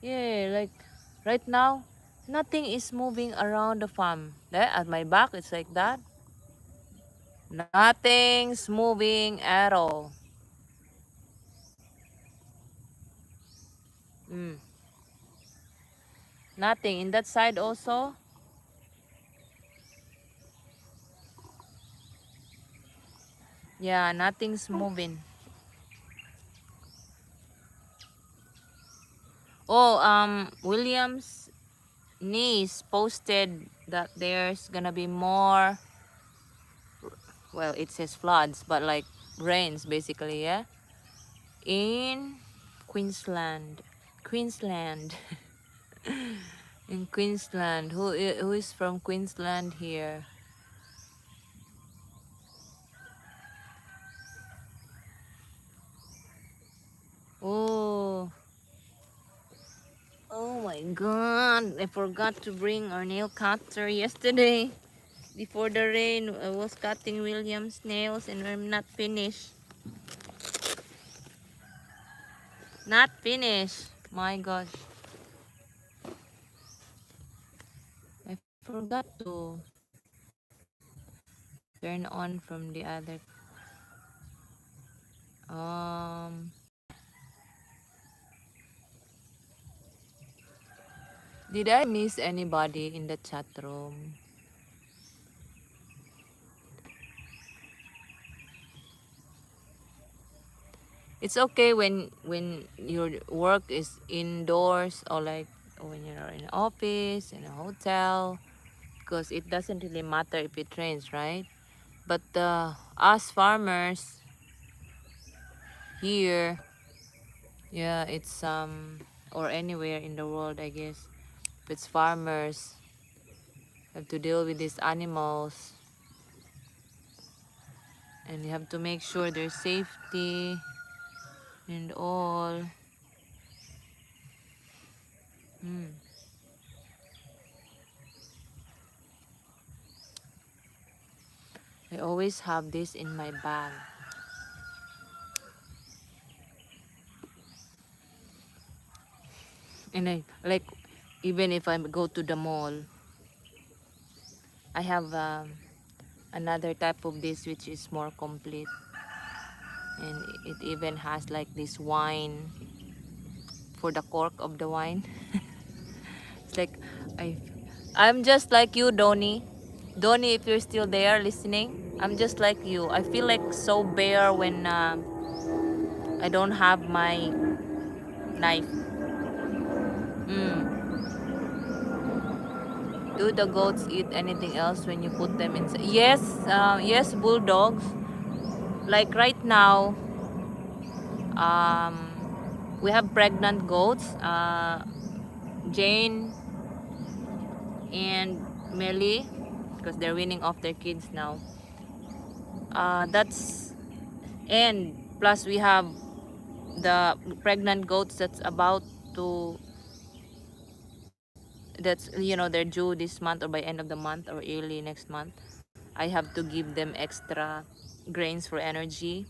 Yeah, like right now, nothing is moving around the farm. There at my back, it's like that. Nothing's moving at all. Mm. Nothing in that side also. Yeah, nothing's moving. Oh, William's niece posted that there's gonna be more. Well, it says floods, but like rains basically, yeah. In Queensland. Queensland. In Queensland. Who is from Queensland here? Oh. Oh my god. I forgot to bring our nail cutter yesterday. Before the rain, I was cutting William's nails and I'm not finished. Not finished. My gosh. I forgot to turn on from the other. Did I miss anybody in the chat room? It's okay when your work is indoors or like when you're in an office, in a hotel, because it doesn't really matter if it rains, right? But us farmers here, yeah, it's or anywhere in the world, I guess, if it's farmers have to deal with these animals and you have to make sure their safety and all. I always have this in my bag. And I like even if I go to the mall, I have another type of this which is more complete. and it even has like this wine for the cork of the wine. It's like I I'm just like you, Donnie. Donnie, if you're still there listening, I'm just like you. I feel like so bare when I don't have my knife. Mm. Do the goats eat anything else when you put them inside? Yes, yes, bulldogs. Like right now, we have pregnant goats. Jane and Melly, because they're winning off their kids now. That's and plus we have the pregnant goats that's about to they're due this month or by end of the month or early next month. I have to give them extra grains for energy.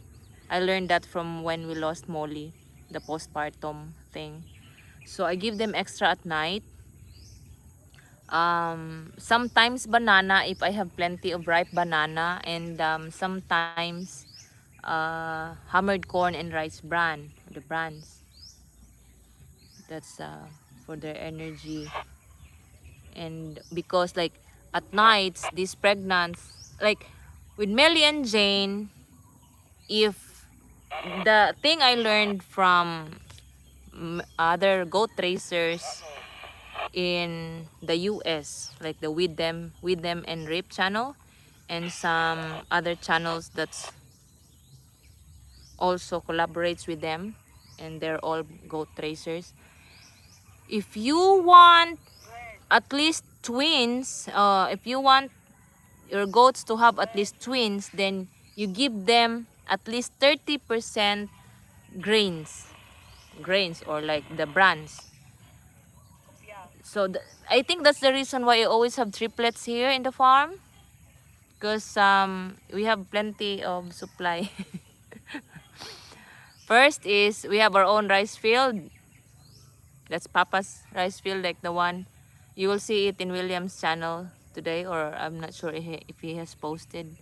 I learned that from when we lost Molly, the postpartum thing. So I give them extra at night. Sometimes banana if I have plenty of ripe banana, and sometimes hammered corn and rice bran, the brands. That's for their energy. And because like at nights these pregnants, like with Melly and Jane, if the thing I learned from other goat racers in the US, like the with them and Rape channel, and some other channels that's also collaborates with them, and they're all goat racers. If you want at least twins, if you want your goats to have at least twins, then you give them at least 30% grains or like the brands. So I think that's the reason why I always have triplets here in the farm, because we have plenty of supply. First is we have our own rice field. That's Papa's rice field, like the one you will see it in William's channel today, or I'm not sure if he has posted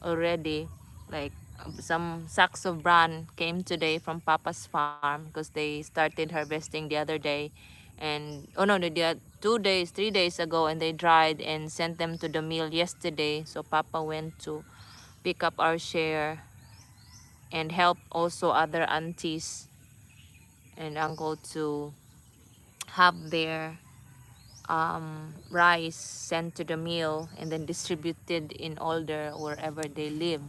already. Like some sacks of bran came today from Papa's farm because they started harvesting the other day, and oh no, they 2 days, 3 days ago, and they dried and sent them to the mill yesterday. So Papa went to pick up our share and help also other aunties and uncle to have their rice sent to the mill and then distributed in Alder wherever they live.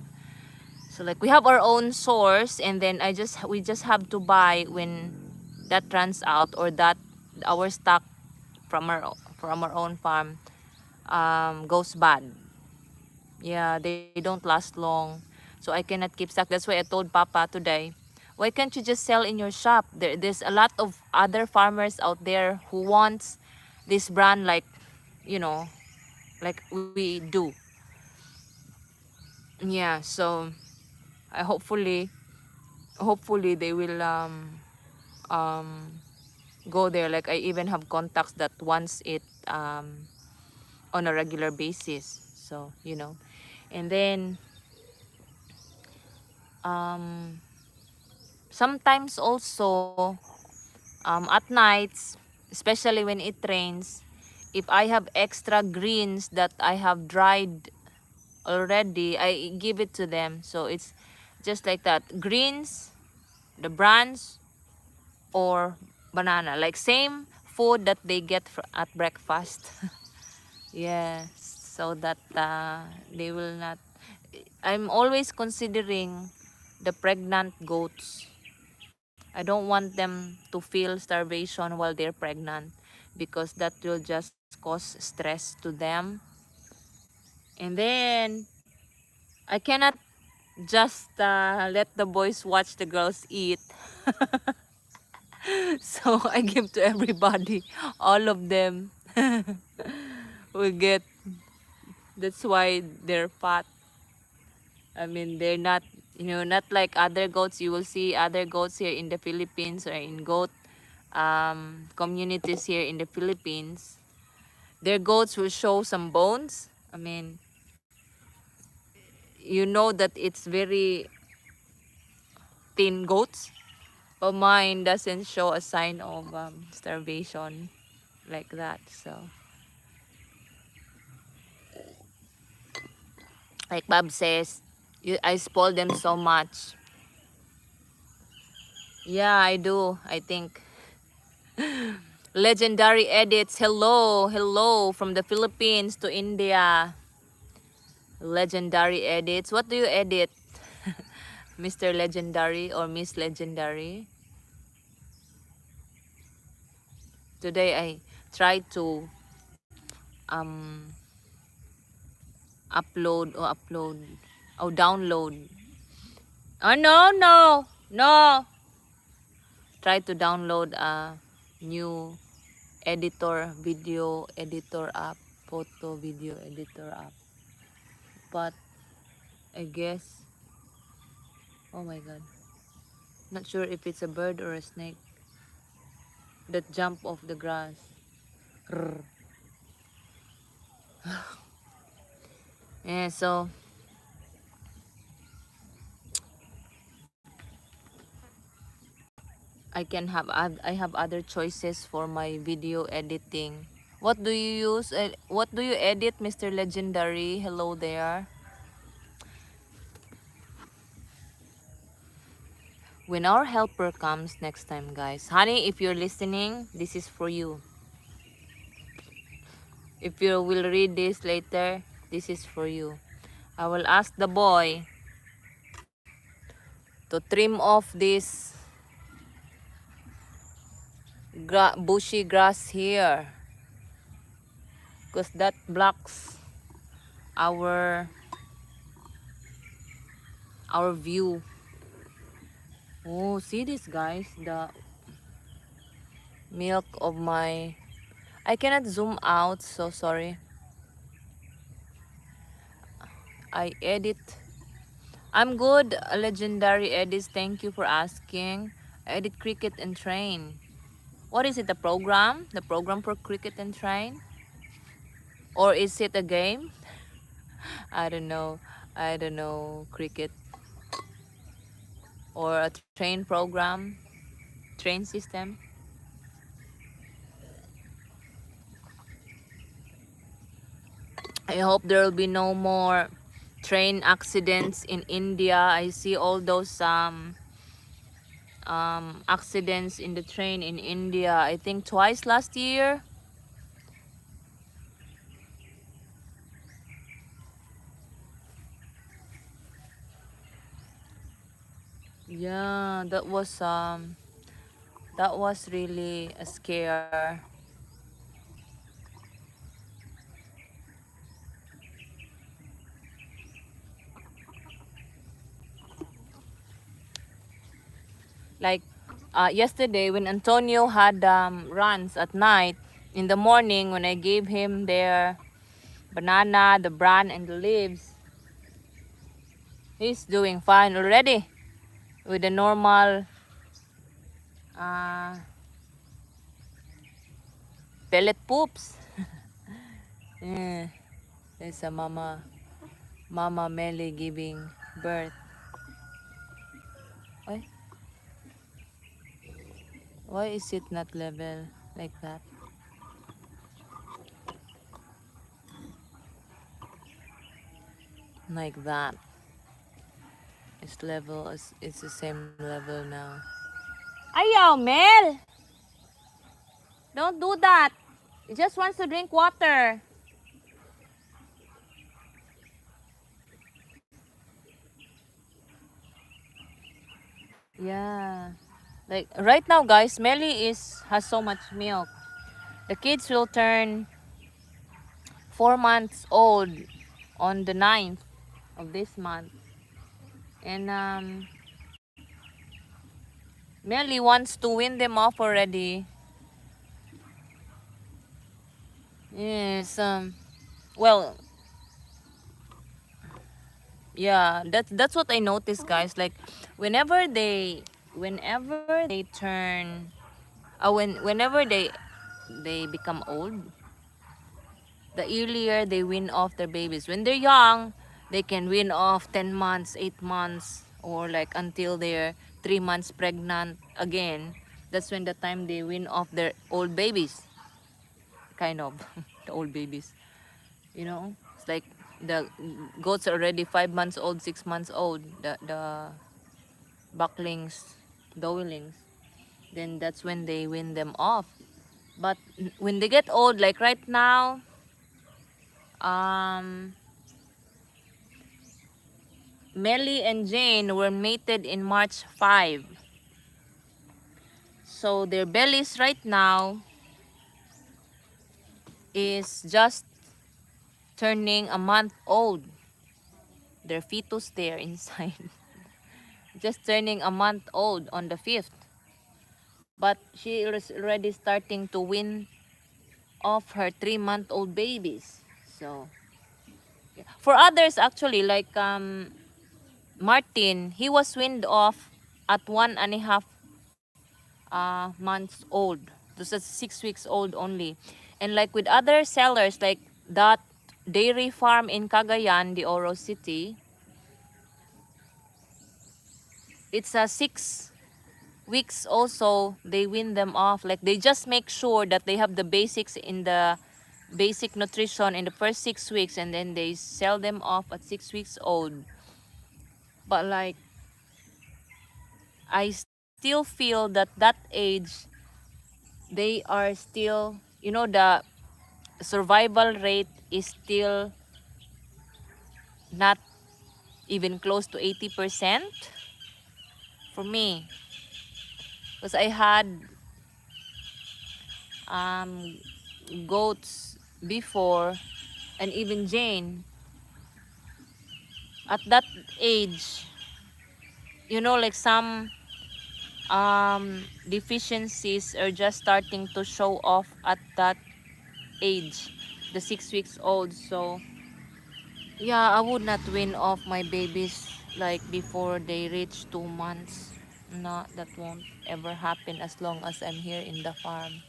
So like we have our own source, and then we just have to buy when that runs out, or that our stock from our own farm goes bad. Yeah, they don't last long. So I cannot keep stock. That's why I told Papa today, why can't you just sell in your shop? There's a lot of other farmers out there who wants this brand, like, you know, like we do. Yeah, so I hopefully they will um go there. Like I even have contacts that wants it on a regular basis. So, and then um sometimes also at nights, especially when it rains, if I have extra greens that I have dried already, I give it to them. So it's just like that. Greens, the brands, or banana. Like same food that they get at breakfast. Yeah, so that they will not. I'm always considering the pregnant goats. I don't want them to feel starvation while they're pregnant, because that will just cause stress to them. And then I cannot just let the boys watch the girls eat. So I give to everybody. All of them will get. That's why they're fat. I mean, they're not, not like other goats. You will see other goats here in the Philippines, or in goat communities here in the Philippines. Their goats will show some bones. I mean, you know that it's very 14 goats, but mine doesn't show a sign of starvation like that. So, like Bob says, I spoil them so much. Yeah, I do. I think. Legendary edits. Hello, hello from the Philippines to India. Legendary edits. What do you edit, Mr. Legendary or Miss Legendary? Today I tried to um download. Oh no. Try to download a new editor, video editor app, photo video editor app. But I guess, oh my god, not sure if it's a bird or a snake that jump off the grass. Rrr. Yeah, so I have other choices for my video editing. What do you use? What do you edit, Mr. Legendary? Hello there. When our helper comes next time, guys. Honey, if you're listening, this is for you. If you will read this later, this is for you. I will ask the boy to trim off this bushy grass here, because that blocks our view. Oh, see this, guys, the milk of my, I cannot zoom out, so sorry. I edit. I'm good, Legendary edits. Thank you for asking. I edit Cricket and Train. What is it, the program? The program for Cricket and Train? Or is it a game? I don't know. I don't know. Cricket. Or a train program. Train system. I hope there will be no more train accidents in India. I see all those accidents in the train in India. I think twice last year. Yeah, that was really a scare. Like yesterday when Antonio had runs at night, in the morning when I gave him their banana, the bran and the leaves, he's doing fine already with the normal pellet poops. Yeah, there's a Mama Melly giving birth. Why? Why is it not level like that? Like that. It's level. It's the same level now. Ayaw, Mel! Don't do that. He just wants to drink water. Yeah. Like right now, guys, Melly has so much milk. The kids will turn 4 months old on the 9th of this month. And Melly wants to win them off already. Yes, well, yeah, that's what I noticed, guys. Like whenever they turn whenever they become old, the earlier they win off their babies. When they're young, they can win off 10 months, 8 months, or like until they're 3 months pregnant again, that's when the time they win off their old babies. Kind of. The old babies. You know? It's like the goats are already 5 months old, 6 months old. The bucklings, dowlings. Then that's when they win them off. But when they get old, like right now, Melly and Jane were mated in March 5. So their bellies right now is just turning a month old. Their fetus there inside. Just turning a month old on the 5th. But she is already starting to win off her 3-month-old babies. So yeah. For others actually, like Martin, he was weaned off at 1.5 months old. This is 6 weeks old only. And like with other sellers, like that dairy farm in Cagayan de Oro City, it's a 6 weeks also they wean them off. Like they just make sure that they have the basics in the basic nutrition in the first 6 weeks, and then they sell them off at 6 weeks old. But like I still feel that that age they are still, you know, the survival rate is still not even close to 80% for me, because I had goats before, and even Jane at that age, you know, like some deficiencies are just starting to show off at that age, the 6 weeks old. So yeah, I would not win off my babies like before they reach 2 months. No, that won't ever happen as long as I'm here in the farm.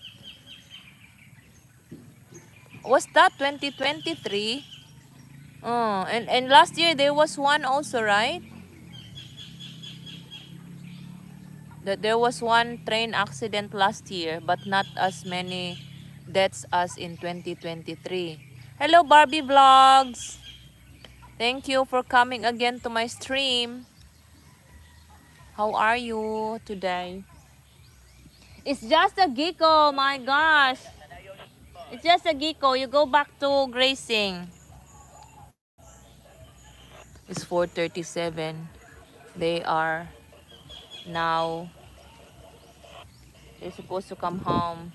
Was that 2023? Oh, and last year there was one also, right? That there was one train accident last year, but not as many deaths as in 2023. Hello, Barbie Vlogs. Thank you for coming again to my stream. How are you today? It's just a gecko, my gosh. It's just a gecko. You go back to grazing. It's 4:37. They are now, they're supposed to come home.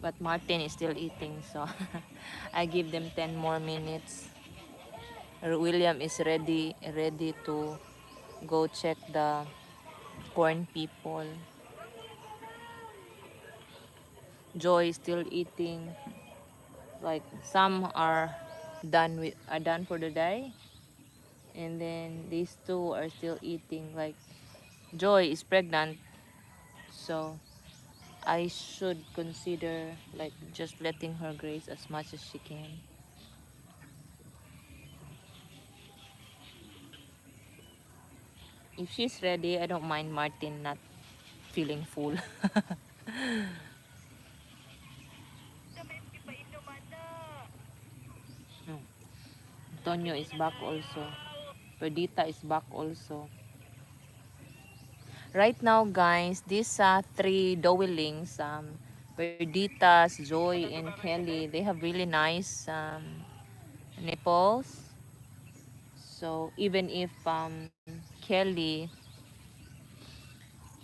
But Martin is still eating, so I give them 10 more minutes. William is ready to go check the corn people. Joy is still eating. Like some are done for the day, and then these two are still eating. Like Joy is pregnant, so I should consider like just letting her graze as much as she can. If she's ready, I don't mind Martin not feeling full. No. Antonio is back also. Perdita is back also. Right now, guys, these 3 dowelings, Perditas, Joy, and Kelly, they have really nice nipples. So even if Kelly,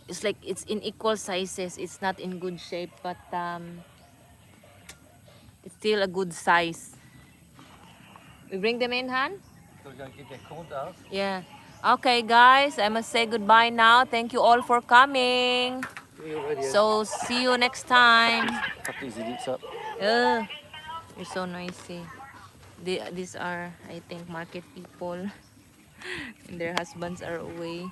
it's like it's in equal sizes, it's not in good shape, but it's still a good size. We bring them in, Han? We're going to get their corn dust. Yeah. Okay, guys, I must say goodbye now. Thank you all for coming. So see you next time. Cut these idiots up. Ugh, you're so noisy. These are, I think, market people, and their husbands are away.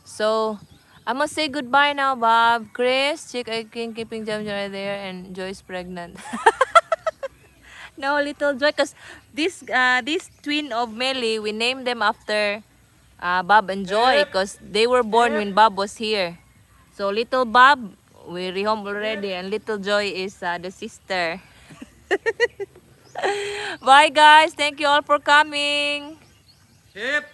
So I must say goodbye now, Bob. Chris, Chick, I can keeping them right there, and Joy's pregnant. No, Little Joy, because this twin of Melly, we named them after Bob and Joy, because they were born when Bob was here. So Little Bob, we rehome already, and Little Joy is the sister. Bye guys, thank you all for coming. Chip.